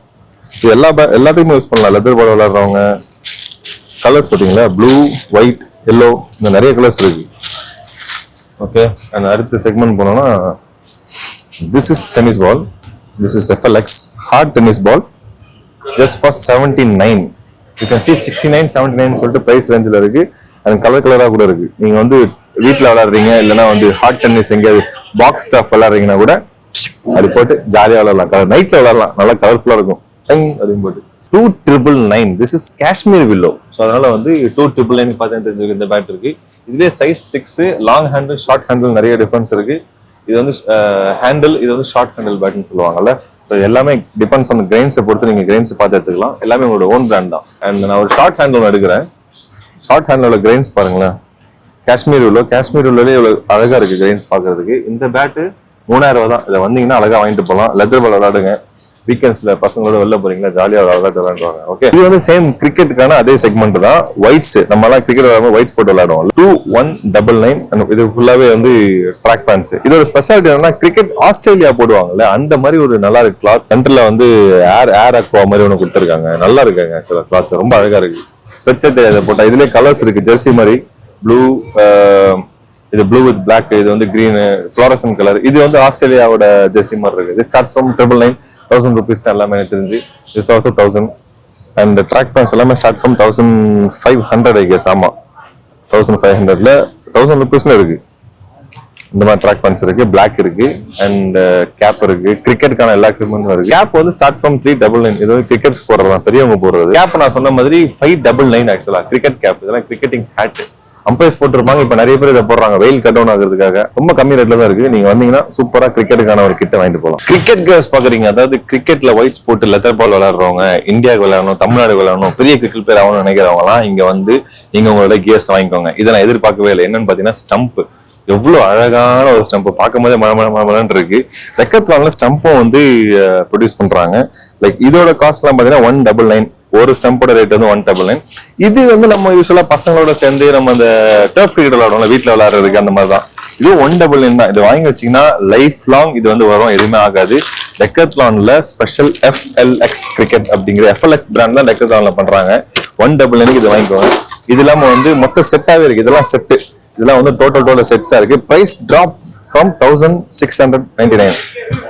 இது எல்லாத்தையுமே யூஸ் பண்ணலாம். லெதர் பால் விளையாடுறவங்க. கலர்ஸ் பார்த்தீங்களா, ப்ளூ, ஒயிட், எல்லோ, இந்த நிறைய கலர்ஸ் இருக்கு. ஓகே, அண்ட் அடுத்த செக்மெண்ட் போனோம்னா this is tennis ball. This is FLX hard tennis ball, just for 79. You can see 69, 79 சொல்லிட்டு பிரைஸ் ரேஞ்சில் இருக்கு. அண்ட் கலர் கலராக கூட இருக்கு. நீங்க வந்து வீட்டில் விளையாடுறீங்க, இல்லைன்னா வந்து ஹார்ட் டென்னிஸ் எங்கேயாவது பாக்ஸ் ஸ்டாஃப் விளையாடுறீங்கன்னா கூட அப்படி போட்டு ஜாலியாக விளையாடலாம். கலர் நைட்ல விளையாடலாம், நல்லா கலர்ஃபுல்லாக இருக்கும் அப்படின்னு போட்டு. 2999. This is Kashmir willow. So அதனால வந்து 2999 பார்த்தா தெரிஞ்சுக்க இந்த பேட் இருக்கு. இதுலேயே size 6, long handle short handle நிறைய டிஃபரன்ஸ் இருக்கு. இது வந்து ஹேண்டில், இது வந்து ஷார்ட் ஹேண்டில் பேட்னு சொல்லுவாங்கல்ல. ஸோ எல்லாமே டிபெண்ட்ஸ் ஆன் கிரெயின்ஸை பொறுத்து நீங்க கிரெயின்ஸ் பார்த்து எடுத்துக்கலாம். எல்லாமே உங்களோட ஓன் பிராண்ட் தான். அண்ட் நான் ஒரு ஷார்ட் ஹேண்டில் எடுக்கிறேன். ஷார்ட் ஹேண்டிலோட கிரெயின்ஸ் பாருங்களேன். காஷ்மீர் உள்ளே இவ்வளவு அழகா இருக்கு கிரெயின்ஸ் பாக்குறதுக்கு. இந்த பேட்டு 3000 ரூபாய் தான். இதை வந்தீங்கன்னா அழகா வாங்கிட்டு போகலாம். லெதர் பால் விளையாடுங்க. வீக்கெண்ட்ஸ்ல பசங்களோட வெளில போறீங்களா, ஜாலியா விளையாடுவாங்க. ஓகே, இது வந்து சேம் கிரிக்கெட்டுக்கான அதே செக்மெண்ட் தான். ஒயிட்ஸ், நம்ம எல்லாம் கிரிக்கெட் விளையாடும் ஒயிட்ஸ் போட்டு விளையாடுவோம். 2199. இது ஃபுல்லாவே வந்து ட்ராக் பேண்ட்ஸ். இதோட ஸ்பெஷாலிட்டி என்னன்னா, கிரிக்கெட் ஆஸ்திரேலியா போடுவாங்கல்ல, அந்த மாதிரி ஒரு நல்லா இருக்கு கிளாத். சென்டர்ல வந்து ஏர் அக்வா மாதிரி ஒன்று கொடுத்துருக்காங்க. நல்லா இருக்காங்க ஆக்சுவலா கிளாத், ரொம்ப அழகா இருக்கு. ஸ்பெட்ஸே தெரியாது போட்டா. இதுலயே கலர்ஸ் இருக்கு, ஜெர்சி மாதிரி ப்ளூ, இது ப்ளூ வித் பிளாக், இது வந்து கிரீன் ஃப்ளோரசன் கலர். இது வந்து ஆஸ்திரேலியாவோட ஜெர்சி மாதிரி இருக்கு. இது ஸ்டார்ட் ஃப்ரம் 999, 1000 rupees தான் எல்லாமே எனக்கு தெரிஞ்சு. It's also 1000. And track pants எல்லாமே ஸ்டார்ட் ஃப்ரம் 1500 ஐ கெஸ். ஆமா, 1500ல 1000 rupeesல இருக்கு. இந்த மாதிரி ட்ராக் பேண்ட்ஸ் இருக்கு, பிளாக் இருக்கு, அண்ட் கேப் இருக்கு. கிரிக்கெட்டுக்கான எல்லா எக்ஸிப்மெண்ட்டும் இருக்கு. கேப் வந்து ஸ்டார்ட் ஃப்ரம் 399. இது வந்து கிரிக்கெட்ஸ் போடுறதா, பெரியவங்க போடுறது. கேப் நான் சொன்ன மாதிரி 599 ஆக்சுவலா. கிரிக்கெட் கேப், இதெல்லாம் கிரிக்கெட்டிங் ஹேட். அம்பையர்ஸ் போட்டுருப்பாங்க. இப்ப நிறைய பேர் இதை போடுறாங்க வெயில் கட் டவுன் ஆகுறதுக்காக. ரொம்ப கம்மி ரேட்ல தான் இருக்கு. நீங்க வந்தீங்கன்னா சூப்பரா கிரிக்கெட்டுக்கான ஒரு கிட்ட வாங்கிட்டு போகலாம். கிரிக்கெட் கேர்ஸ் பாக்குறீங்க, அதாவது கிரிக்கெட்ல ஒயிட்ஸ் போட்டு லெதர் பால் விளையாடுறவங்க, இந்தியாவுக்கு விளையாடணும், தமிழ்நாடு விளையாடணும், பெரிய கிரிக்கெட் பிளேயர் ஆகணும்னு நினைக்கிறவங்க எல்லாம் இங்க வந்து நீங்க உங்களோட கியர்ஸ் வாங்கிக்கோங்க. இதை நான் எதிர்பார்க்கவே இல்லை. என்னன்னு பாத்தீங்கன்னா, ஸ்டம்ப். எவ்வளவு அழகான ஒரு ஸ்டம்ப், பார்க்கும் போதே மழை இருக்கு. ரெக்கத்லான்ல ஸ்டம்பும் வந்து ப்ரொடியூஸ் பண்றாங்க. லைக் இதோட காஸ்ட் எல்லாம் பாத்தீங்கன்னா 199. ஒரு ஸ்டம்போட ரேட் வந்து 199. இது வந்து நம்ம யூஸ்வலா பசங்களோட சேர்ந்து நம்ம அந்த டர்ஃப் கிரிக்கெட் விளையாடுவோம்ல, வீட்டுல விளையாடுறதுக்கு, அந்த மாதிரி தான். இது 199 தான். இது வாங்கி வச்சீங்கன்னா லைஃப் லாங் இது வந்து வரும், எதுவுமே ஆகாது. டெக்கத்லான்ல ஸ்பெஷல் FLX கிரிக்கெட் அப்படிங்கிற FLX பிராண்ட் தான் டெக்கத்லான்ல பண்றாங்க. 199 இது வாங்கிக்கோங்க. இது இல்லாம வந்து மொத்த செட்டாவே இருக்கு. இதெல்லாம் செட்டு, இதெல்லாம் வந்து டோட்டல் செட்ஸா இருக்கு. Price drop from 1699.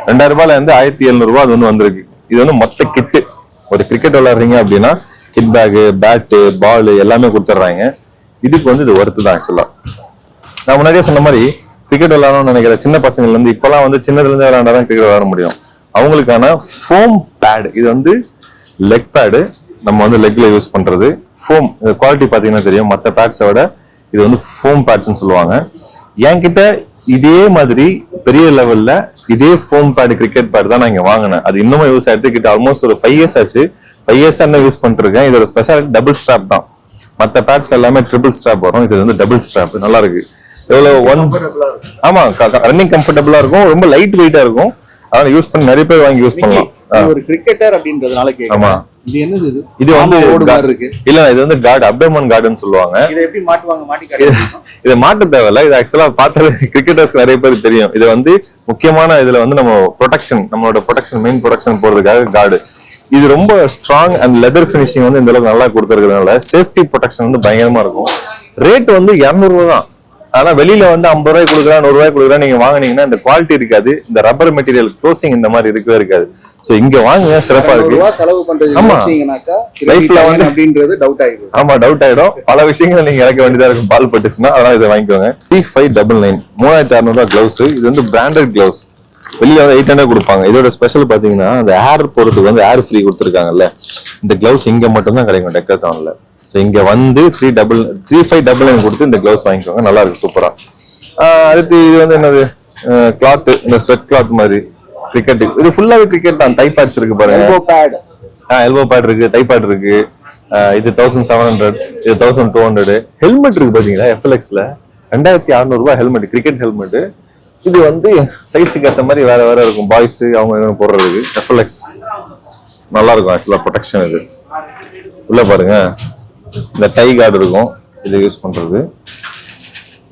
2000 ரூபாயில இருந்து 1700 ரூபாய் அது வந்து வந்திருக்கு. இது வந்து மொத்த கிட்டு. ஒரு கிரிக்கெட் விளையாடுறீங்க அப்படின்னா கிட் பேக், பேட்டு, பால் எல்லாமே கொடுத்துட்றாங்க. இதுக்கு வந்து இது ஒர்த்து தான் ஆக்சுவலா. நான் முன்னாடியே சொன்ன மாதிரி கிரிக்கெட் விளையாடணும்னு நினைக்கிற சின்ன பசங்கள்ல இருந்து இப்பெல்லாம் வந்து சின்னதுல இருந்து விளையாண்டாதான் கிரிக்கெட் விளையாட முடியும். அவங்களுக்கான ஃபோம் பேட். இது வந்து லெக் பேடு, நம்ம வந்து லெக்ல யூஸ் பண்றது. ஃபோம் குவாலிட்டி பாத்தீங்கன்னா தெரியும், மற்ற பேட்ஸை விட இது வந்து ஃபோம் பேட்ஸ்ன்னு சொல்லுவாங்க. என்கிட்ட இதே மாதிரி பெரிய லெவல்ல இதே ஃபோம் பேட் கிரிக்கெட் பேட் தான் நான் இங்க வாங்கினேன். அது இன்னும் யூஸ் ஆயிட்டு கிட்ட ஆல்மோஸ்ட் ஒரு 5 years ஆச்சு. 5 years என்ன யூஸ் பண்ணிட்டு இருக்கேன். இதோட ஸ்பெஷாலிட்டி டபுள் ஸ்ட்ராப் தான். மற்ற பேட்ஸ் எல்லாமே ட்ரிபிள் ஸ்ட்ராப் வரும். இது வந்து டபுள் ஸ்ட்ராப். நல்லா இருக்கு. ஆமா, ரன்னிங் கம்ஃபர்டபுளா இருக்கும், ரொம்ப லைட் வெயிட்டா இருக்கும். அதனால யூஸ் பண்ணி நிறைய பேர் வாங்கி யூஸ் பண்ணலாம். ஒரு கிரிக்கெட்டர் அப்படின்றதுனால ஆமா, இது என்னது இது? இது வந்து இல்ல, இது வந்து கார்டு, அப்டோமன் கார்டுன்னு சொல்லுவாங்க. இதை எப்படி மாட்டுவாங்க? மாட்டி இதை மாட்ட தேவையில்ல. இது ஆக்சுவலா பார்த்தாலே கிரிக்கெட்டர்ஸ்க்கு நிறைய பேருக்கு தெரியும். இது வந்து முக்கியமான இதுல வந்து நம்ம ப்ரொடெக்ஷன், நம்மளோட ப்ரொடெக்ஷன், மெயின் ப்ரொடெக்ஷன் போறதுக்காக கார்டு. இது ரொம்ப ஸ்ட்ராங் அண்ட் லெதர் பினிஷிங் வந்து இந்த அளவுக்கு நல்லா கொடுத்துருக்கிறதுனால சேஃப்டி ப்ரொடெக்ஷன் வந்து பயங்கரமா இருக்கும். ரேட் வந்து 200 ரூபாய் தான். ஆனா வெளியில வந்து 50 ரூபாய் கொடுக்குறா, 100 ரூபாய் கொடுக்குறா. நீங்க வாங்கினீங்கன்னா இந்த குவாலிட்டி இருக்காது, இந்த ரப்பர் மெட்டீரியல் க்ளோசிங் இந்த மாதிரி இருக்கவே இருக்காது. சோ இங்க வாங்குங்க, சிறப்பா இருக்கு. ஆமா, லைஃப்ல வந்து அப்படின்றது டவுட் ஆயிடும். ஆமா, டவுட் ஆயிடும். பல விஷயங்கள் நீங்க இறக்க வேண்டியதா இருக்கும் பால் பட்டுச்சுன்னா. அதனால இதை வாங்கிக்கோங்க. 3599, 3600 ரூபாய் கிளவுஸ். இது வந்து பிராண்டட் கிளவுஸ். வெளியில வந்து 800 கொடுப்பாங்க. இதோட ஸ்பெஷல் பாத்தீங்கன்னா அந்த ஏர் போறதுக்கு வந்து ஏர் ஃப்ரீ கொடுத்துருக்காங்கல்ல. இந்த கிளவுஸ் இங்க மட்டும் தான் கிடைக்கும் டெக்கத்தான்ல. ஸோ இங்க வந்து 3599 கொடுத்து இந்த கிளவுஸ் வாங்கிக்கோங்க. நல்லா இருக்கு, சூப்பரா. அடுத்து இது வந்து என்னது, கிளாத், இந்த ஸ்வெட் கிளாத் மாதிரி கிரிக்கெட். இது ஃபுல்லாவே கிரிக்கெட் தான். டை பேட்ஸ் இருக்கு பாருங்க. எல்போ பேட் இருக்கு, டை பேட் இருக்கு. இது 1700, இது 1200. ஹெல்மெட் இருக்கு பாத்தீங்களா, FLXல 2600 ரூபாய் ஹெல்மெட், கிரிக்கெட் ஹெல்மெட். இது வந்து சைஸுக்கு ஏற்ற மாதிரி வேற வேற இருக்கும். பாய்ஸ் அவங்க போடுறதுக்கு FLX நல்லா இருக்கும் ஆக்சுவலா. ப்ரொடெக்ஷன் இது உள்ள பாருங்க. இந்த டை கார்டு இருக்கும், இது யூஸ் பண்றது.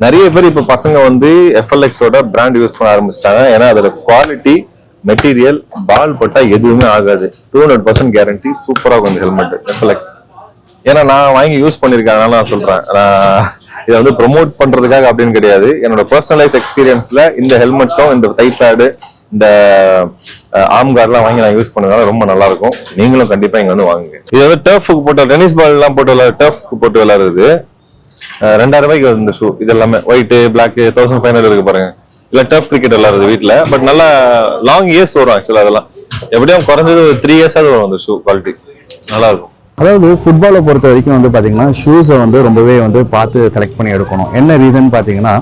நிறைய பேர் இப்ப பசங்க வந்து FLXோட பிராண்ட் யூஸ் பண்ண ஆரம்பிச்சிட்டாங்க. ஏன்னா அதோட குவாலிட்டி, மெட்டீரியல், பால் பட்டா எதுவுமே ஆகாது. 200% கேரண்டி. சூப்பரா இருக்கும் இந்த ஹெல்மெட் FLX. ஏன்னா நான் வாங்கி யூஸ் பண்ணியிருக்கேன், அதனால நான் சொல்றேன். இதை வந்து ப்ரொமோட் பண்றதுக்காக அப்படின்னு கிடையாது. என்னோட பர்சனலைஸ் எக்ஸ்பீரியன்ஸ்ல இந்த ஹெல்மெட்ஸும் இந்த தை பேடு இந்த ஆர்ம் கார்ட்லாம் வாங்கி நான் யூஸ் பண்ணதுனால ரொம்ப நல்லா இருக்கும். நீங்களும் கண்டிப்பா இங்க வந்து வாங்குங்க. இது வந்து டர்ஃபுக்கு போட்டு டென்னிஸ் பால் எல்லாம் போட்டு டர்ஃபுக்கு போட்டு விளையாடுறது. 2000 ரூபாய்க்கு வருது இந்த ஷூ. இது எல்லாமே ஒயிட் பிளாக் 1500 இருக்கு பாருங்க. இல்ல டர்ஃப் கிரிக்கெட் விளையாடுறது வீட்டுல. பட் நல்லா லாங் இயர்ஸ் வரும் ஆக்சுவலா. அதெல்லாம் எப்படியும் குறைஞ்சது 3 years வரும் அந்த ஷூ குவாலிட்டி நல்லா இருக்கும். அதாவது ஃபுட்பாலை பொறுத்த வரைக்கும் வந்து பார்த்தீங்கன்னா ஷூஸை வந்து ரொம்பவே வந்து பார்த்து செலக்ட் பண்ணி எடுக்கணும். என்ன ரீசன் பார்த்தீங்கன்னா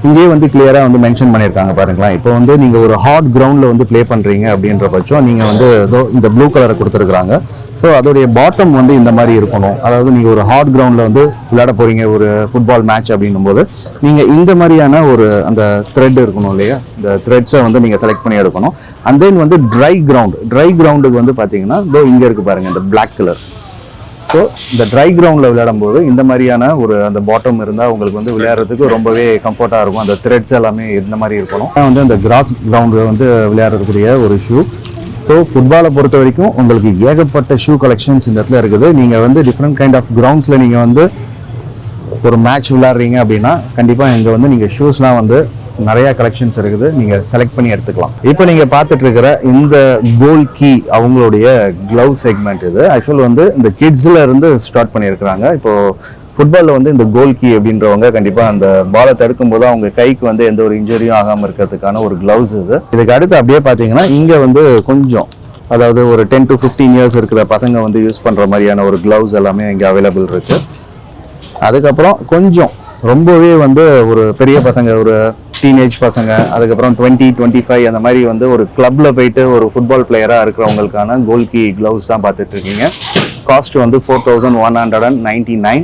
இங்கேயே வந்து கிளியராக வந்து மென்ஷன் பண்ணியிருக்காங்க பாருங்களேன். இப்போ வந்து நீங்கள் ஒரு ஹார்ட் கிரவுண்டில் வந்து ப்ளே பண்ணுறீங்க அப்படின்ற பட்சம் நீங்கள் வந்து ஏதோ இந்த ப்ளூ கலரை கொடுத்துருக்குறாங்க. ஸோ அதோடைய பாட்டம் வந்து இந்த மாதிரி இருக்கணும். அதாவது நீங்கள் ஒரு ஹார்ட் கிரவுண்டில் வந்து விளையாட போகிறீங்க ஒரு ஃபுட்பால் மேட்ச் அப்படின்னும் போது நீங்கள் இந்த மாதிரியான ஒரு அந்த த்ரெட் இருக்கணும் இல்லையா, இந்த த்ரெட்ஸை வந்து நீங்கள் செலக்ட் பண்ணி எடுக்கணும். அண்ட் தென் வந்து ட்ரை கிரவுண்டுக்கு வந்து பார்த்தீங்கன்னா இதோ இங்கே இருக்குது பாருங்கள் இந்த பிளாக் கலர். ஸோ இந்த ட்ரை கிரவுண்டில் விளையாடும் போது இந்த மாதிரியான ஒரு அந்த பாட்டம் இருந்தால் உங்களுக்கு வந்து விளையாடுறதுக்கு ரொம்பவே கம்ஃபர்ட்டாக இருக்கும். அந்த த்ரெட்ஸ் எல்லாமே இந்த மாதிரி இருக்கணும். வந்து அந்த கிராஸ் கிரவுண்டில் வந்து விளையாடுறதுக்குரிய ஒரு ஷூ. ஸோ ஃபுட்பாலை பொறுத்த வரைக்கும் உங்களுக்கு ஏகப்பட்ட ஷூ கலெக்ஷன்ஸ் இந்த இடத்துல இருக்குது. நீங்கள் வந்து டிஃப்ரெண்ட் கைண்ட் ஆஃப் கிரவுண்ட்ஸில் நீங்கள் வந்து ஒரு மேட்ச் விளையாடுறீங்க அப்படின்னா கண்டிப்பாக இங்கே வந்து நீங்கள் ஷூஸ்லாம் வந்து நிறைய கலெக்ஷன்ஸ் இருக்குது, நீங்க செலக்ட் பண்ணி எடுத்துக்கலாம். இப்போ நீங்க பார்த்துட்டு இருக்கிற இந்த கோல் கீ அவங்களுடைய க்ளவ் செக்மெண்ட். இது ஆக்சுவல் வந்து இந்த கிட்ஸ்ல இருந்து ஸ்டார்ட் பண்ணியிருக்கிறாங்க. இப்போ ஃபுட்பாலில் வந்து இந்த கோல் கீ அப்படின்றவங்க கண்டிப்பாக அந்த பாலை தடுக்கும் போது அவங்க கைக்கு வந்து எந்த ஒரு இன்ஜுரியும் ஆகாமல் இருக்கிறதுக்கான ஒரு க்ளவுஸ் இது. இதுக்கு அடுத்து அப்படியே பார்த்தீங்கன்னா இங்கே வந்து கொஞ்சம் அதாவது ஒரு 10 to 15 years இருக்கிற பசங்க வந்து யூஸ் பண்ணுற மாதிரியான ஒரு க்ளவுஸ் எல்லாமே இங்கே அவைலபிள் இருக்கு. அதுக்கப்புறம் கொஞ்சம் ரொம்பவே வந்து ஒரு பெரிய பசங்க, ஒரு டீனேஜ் பசங்க, அதுக்கப்புறம் 20-25 அந்த மாதிரி வந்து ஒரு கிளப்ல போயிட்டு ஒரு ஃபுட்பால் பிளேயராக இருக்கிறவங்களுக்கான கோல் கீ க்ளவுஸ் தான் பார்த்துட்டு இருக்கீங்க. காஸ்ட் வந்து 4199.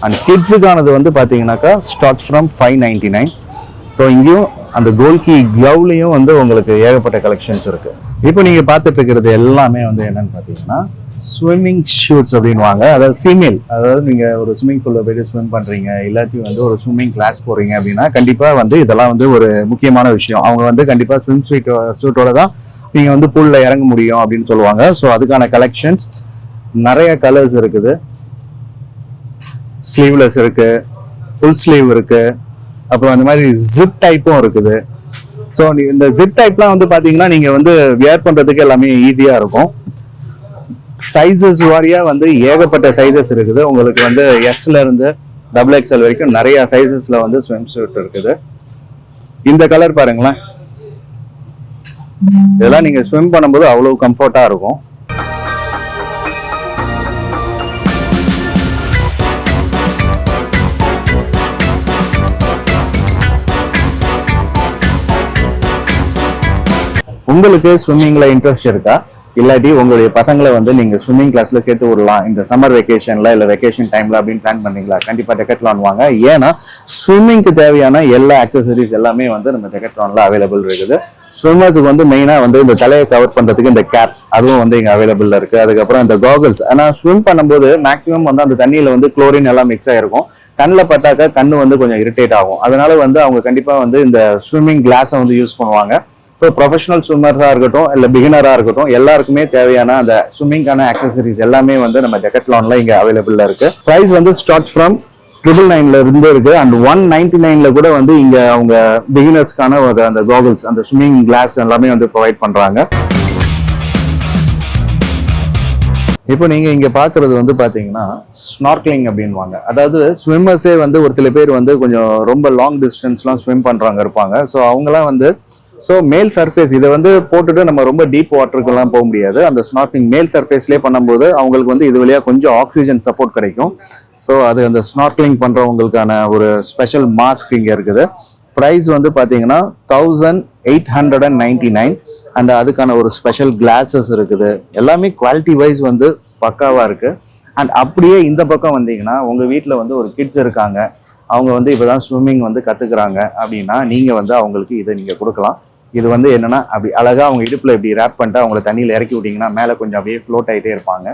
அண்ட் கிட்ஸுக்கானது வந்து பார்த்தீங்கன்னாக்கா ஸ்டார்ட் ஃப்ரம் 599. ஸோ இங்கேயும் அந்த கோல் கீ க்ளவ்லையும் வந்து உங்களுக்கு ஏகப்பட்ட கலெக்ஷன்ஸ் இருக்கு. இப்போ நீங்க பார்த்துட்டு இருக்கிறது எல்லாமே வந்து என்னன்னு பார்த்தீங்கன்னா ஸ்விம்மிங் ஷூட்ஸ் அப்படின்வாங்க. அதாவது ஃபீமேல், அதாவது நீங்க ஒரு ஸ்விம்மிங் பூல்ல போயிட்டு ஸ்விம் பண்றீங்க, இல்லாட்டி வந்து ஒரு ஸ்விம்மிங் கிளாஸ் போறீங்க அப்படின்னா கண்டிப்பா வந்து இதெல்லாம் வந்து ஒரு முக்கியமான விஷயம். அவங்க வந்து கண்டிப்பா ஸ்விம் சூட்டோட தான் நீங்க வந்து பூல்ல இறங்க முடியும் அப்படின்னு சொல்லுவாங்க. ஸோ அதுக்கான கலெக்ஷன்ஸ் நிறைய கலர்ஸ் இருக்குது. ஸ்லீவ்லெஸ் இருக்கு, ஃபுல் ஸ்லீவ் இருக்கு, அப்புறம் அந்த மாதிரி ஜிப் டைப்பும் இருக்குது. ஸோ இந்த ஜிப் டைப்லாம் வந்து பாத்தீங்கன்னா நீங்க வந்து வியர் பண்றதுக்கு எல்லாமே ஈஸியா இருக்கும். சைசஸ் வாரியா வந்து ஏகப்பட்ட சைசஸ் இருக்குது. உங்களுக்கு வந்து எஸ்ல இருந்து XXL வரைக்கும் நிறைய சைசஸ்ல வந்து ஸ்விம் சூட் இருக்குது. இந்த கலர் பாருங்களேன், இதெல்லாம் நீங்க ஸ்விம் பண்ணும்போது அவ்வளவு கம்ஃபர்ட்டா இருக்கும். உங்களுக்கு ஸ்விம்மிங்ல இன்ட்ரெஸ்ட் இருக்கா? இல்லாட்டி உங்களுடைய பசங்களை வந்து நீங்க ஸ்விம்மிங் கிளாஸ்ல சேர்த்து விடலாம் இந்த சம்மர் வெக்கேஷன்ல இல்ல வெக்கேஷன் டைம்ல அப்படின்னு பிளான் பண்ணீங்களா? கண்டிப்பா டெக்கத்லான் வாங்க. ஏன்னா ஸ்விம்மிங்க்கு தேவையான எல்லா ஆக்சசரிஸ் எல்லாமே வந்து நம்ம டெக்கத்லான்ல அவைலபிள் இருக்குது. ஸ்விம்மர்ஸுக்கு வந்து மெயினா வந்து இந்த தலையை கவர் பண்றதுக்கு இந்த கேப் அதுவும் வந்து இங்க அவைலபிள் இருக்கு. அதுக்கப்புறம் இந்த காகல்ஸ். ஆனா ஸ்விம் பண்ணும்போது மேக்ஸிமம் வந்து அந்த தண்ணியில வந்து குளோரின் எல்லாம் மிக்ஸ் ஆயிருக்கும். கண்ணில் பட்டாக்கா கண்ணு வந்து கொஞ்சம் இரிட்டேட் ஆகும். அதனால வந்து அவங்க கண்டிப்பா வந்து இந்த ஸ்விம்மிங் கிளாஸை வந்து யூஸ் பண்ணுவாங்க. ஸோ ப்ரொஃபஷனல் ஸ்விம்மர்ஸா இருக்கட்டும் இல்ல பிகினரா இருக்கட்டும் எல்லாருக்குமே தேவையான அந்த ஸ்விம்மிங்கான ஆக்சசரிஸ் எல்லாமே வந்து நம்ம டெக்கத்லான்ல இங்க அவைலபிள்ல இருக்கு. பிரைஸ் வந்து ஸ்டார்ட் ஃப்ரம் 999 இருந்து இருக்கு. அண்ட் 199 கூட வந்து இங்க அவங்க பிகினர்ஸ்க்கான அந்த காகல்ஸ் அந்த ஸ்விம்மிங் கிளாஸ் எல்லாமே வந்து ப்ரொவைட் பண்றாங்க. இப்போ நீங்க இங்க பாக்குறது வந்து பாத்தீங்கன்னா ஸ்னார்க்லிங் அப்படின்வாங்க. அதாவது ஸ்விம்மர்ஸே வந்து ஒரு சில பேர் வந்து கொஞ்சம் ரொம்ப லாங் டிஸ்டன்ஸ்லாம் ஸ்விம் பண்றாங்க இருப்பாங்க. ஸோ அவங்கலாம் வந்து மேல் சர்ஃபேஸ் இதை வந்து போட்டுட்டு நம்ம ரொம்ப டீப் வாட்டருக்கெல்லாம் போக முடியாது. அந்த ஸ்னார்க்லிங் மேல் சர்ஃபேஸ்லேயே பண்ணும்போது அவங்களுக்கு வந்து இது வழியா கொஞ்சம் ஆக்சிஜன் சப்போர்ட் கிடைக்கும். ஸோ அது அந்த ஸ்னார்க்லிங் பண்றவங்களுக்கான ஒரு ஸ்பெஷல் மாஸ்க் இங்க இருக்குது. ப்ரைஸ் வந்து பார்த்தீங்கன்னா 1899. அண்ட் அதுக்கான ஒரு ஸ்பெஷல் கிளாஸஸ் இருக்குது. எல்லாமே குவாலிட்டி வைஸ் வந்து பக்காவா இருக்கு. அண்ட் அப்படியே இந்த பக்கம் வந்தீங்கன்னா உங்க வீட்டில் வந்து ஒரு கிட்ஸ் இருக்காங்க, அவங்க வந்து இப்போதான் ஸ்விம்மிங் வந்து கத்துக்கிறாங்க அப்படின்னா நீங்க வந்து அவங்களுக்கு இதை நீங்க கொடுக்கலாம். இது வந்து என்னன்னா அப்படி அழகா அவங்க இடுப்புல இப்படி ரேப் பண்ணிட்டு அவங்கள தண்ணியில இறக்கி விட்டீங்கன்னா மேலே கொஞ்சம் அப்படியே ஃப்ளோட் ஆகிட்டே இருப்பாங்க.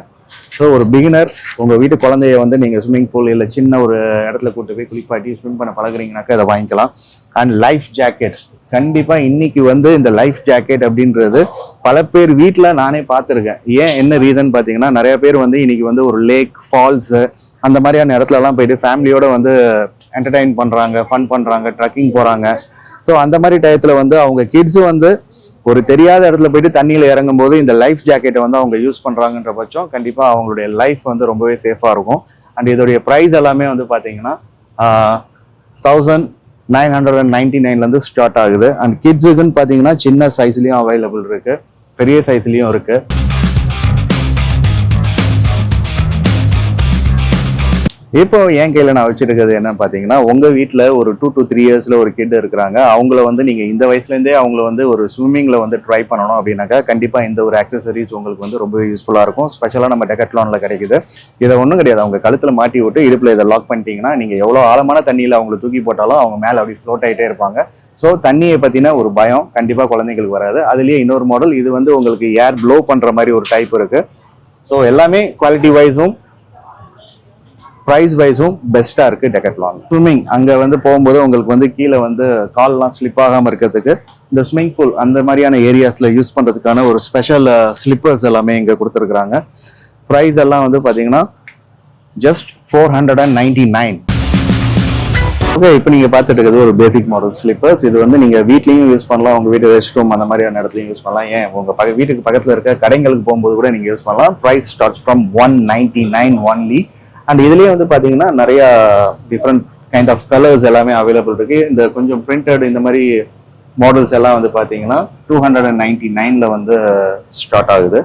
ஸோ ஒரு பிகினர் உங்க வீட்டு குழந்தைய வந்து நீங்க ஸ்விம்மிங் பூல் இல்லை சின்ன ஒரு இடத்துல கூட்டு போய் குளிப்பாட்டி ஸ்விம் பண்ண பழகுறீங்கனாக்கா இதை வாங்கிக்கலாம். அண்ட் லைஃப் ஜாக்கெட் கண்டிப்பாக இன்னைக்கு வந்து இந்த லைஃப் ஜாக்கெட் அப்படின்றது பல பேர் வீட்டில் நானே பார்த்துருக்கேன். ஏன் என்ன ரீசன் பார்த்தீங்கன்னா, நிறைய பேர் வந்து இன்னைக்கு வந்து ஒரு லேக், ஃபால்ஸு அந்த மாதிரியான இடத்துலலாம் போயிட்டு ஃபேமிலியோட வந்து என்டர்டைன் பண்ணுறாங்க, ஃபன் பண்ணுறாங்க, ட்ரக்கிங் போகிறாங்க. ஸோ அந்த மாதிரி டயத்தில் வந்து அவங்க கிட்ஸும் வந்து ஒரு தெரியாத இடத்துல போயிட்டு தண்ணியில் இறங்கும் போது இந்த லைஃப் ஜாக்கெட்டை வந்து அவங்க யூஸ் பண்ணுறாங்கன்ற பட்சம் கண்டிப்பாக அவங்களுடைய லைஃப் வந்து ரொம்பவே சேஃபாக இருக்கும். அண்ட் இதோடைய ப்ரைஸ் எல்லாமே வந்து பார்த்தீங்கன்னா 1999 ஸ்டார்ட் ஆகுது. அண்ட் கிட்ஸுக்குன்னு பார்த்தீங்கன்னா சின்ன சைஸ்லையும் அவைலபிள் இருக்கு, பெரிய சைஸ்லையும் இருக்கு. இப்போ என் கையில் நான் வச்சிருக்கிறது என்னன்னு பார்த்தீங்கன்னா, உங்கள் வீட்டில் ஒரு 2 to 3 இயர்ஸில் ஒரு கிட் இருக்கிறாங்க. அவங்கள வந்து நீங்கள் இந்த வயசுலேருந்தே அவங்கள வந்து ஒரு ஸ்விம்மிங்கில் வந்து ட்ரை பண்ணணும் அப்படின்னாக்கா கண்டிப்பாக இந்த ஒரு ஆக்சசரிஸ் உங்களுக்கு வந்து ரொம்ப யூஸ்ஃபுல்லாக இருக்கும். ஸ்பெஷலாக நம்ம டெக்கத்லானில் கிடைக்குது. இதை ஒன்றும் கிடையாது, அவங்க கழுத்தில் மாட்டி விட்டு இடுப்பில் இதை லாக் பண்ணிட்டீங்கன்னா நீங்கள் எவ்வளோ ஆழமான தண்ணியில் அவங்கள தூக்கி போட்டாலும் அவங்க மேலே அப்படி ஃப்ளோட் ஆகிட்டே இருப்பாங்க. ஸோ தண்ணியை பற்றின ஒரு பயம் கண்டிப்பாக குழந்தைங்களுக்கு வராது. அதுலேயே இன்னொரு மாடல், இது வந்து உங்களுக்கு ஏர் ப்ளோ பண்ணுற மாதிரி ஒரு டைப் இருக்குது. ஸோ எல்லாமே குவாலிட்டி வைஸும் ப்ரைஸ் வைஸும் பெஸ்ட்டாக இருக்குது டெக்கத்லான். ஸ்விம்மிங் அங்கே வந்து போகும்போது உங்களுக்கு வந்து கீழே வந்து கால்லாம் ஸ்லிப் ஆகாமல் இருக்கிறதுக்கு இந்த ஸ்விம்மிங் பூல் அந்த மாதிரியான ஏரியாஸில் யூஸ் பண்ணுறதுக்கான ஒரு ஸ்பெஷல் ஸ்லிப்பர்ஸ் எல்லாமே இங்கே கொடுத்துருக்குறாங்க. ப்ரைஸ் எல்லாம் வந்து பார்த்தீங்கன்னா ஜஸ்ட் 499. ஓகே, இப்போ நீங்கள் பார்த்துட்டு இருக்கிறது ஒரு பேசிக் மாடல் ஸ்லிப்பர்ஸ். இது வந்து நீங்கள் வீட்லேயும் யூஸ் பண்ணலாம், உங்கள் வீட்டு ரெஸ்ட் ரூம் அந்த மாதிரியான இடத்துலையும் யூஸ் பண்ணலாம். ஏன் உங்கள் வீட்டுக்கு பக்கத்தில் இருக்க கடைங்களுக்கு போகும்போது கூட நீங்கள் யூஸ் பண்ணலாம். Price starts from 199 only. And இதுலேயே வந்து பார்த்தீங்கன்னா நிறையா டிஃப்ரெண்ட் கைண்ட் ஆஃப் கலர்ஸ் எல்லாமே அவைலபிள் இருக்கு. இந்த கொஞ்சம் பிரிண்டட் இந்த மாதிரி மாடல்ஸ் எல்லாம் வந்து பார்த்தீங்கன்னா 299 வந்து ஸ்டார்ட் ஆகுது.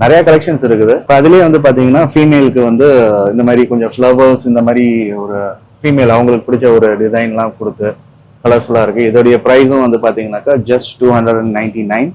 நிறைய கலெக்ஷன்ஸ் இருக்குது. இப்போ அதுலேயே வந்து பார்த்தீங்கன்னா ஃபீமேலுக்கு வந்து இந்த மாதிரி கொஞ்சம் ஃப்ளவர்ஸ் இந்த மாதிரி ஒரு ஃபீமேல் அவங்களுக்கு பிடிச்ச ஒரு டிசைன்லாம் கொடுத்து கலர்ஃபுல்லாக இருக்குது. இதோடைய ப்ரைஸும் வந்து பார்த்தீங்கன்னாக்கா ஜஸ்ட் 299.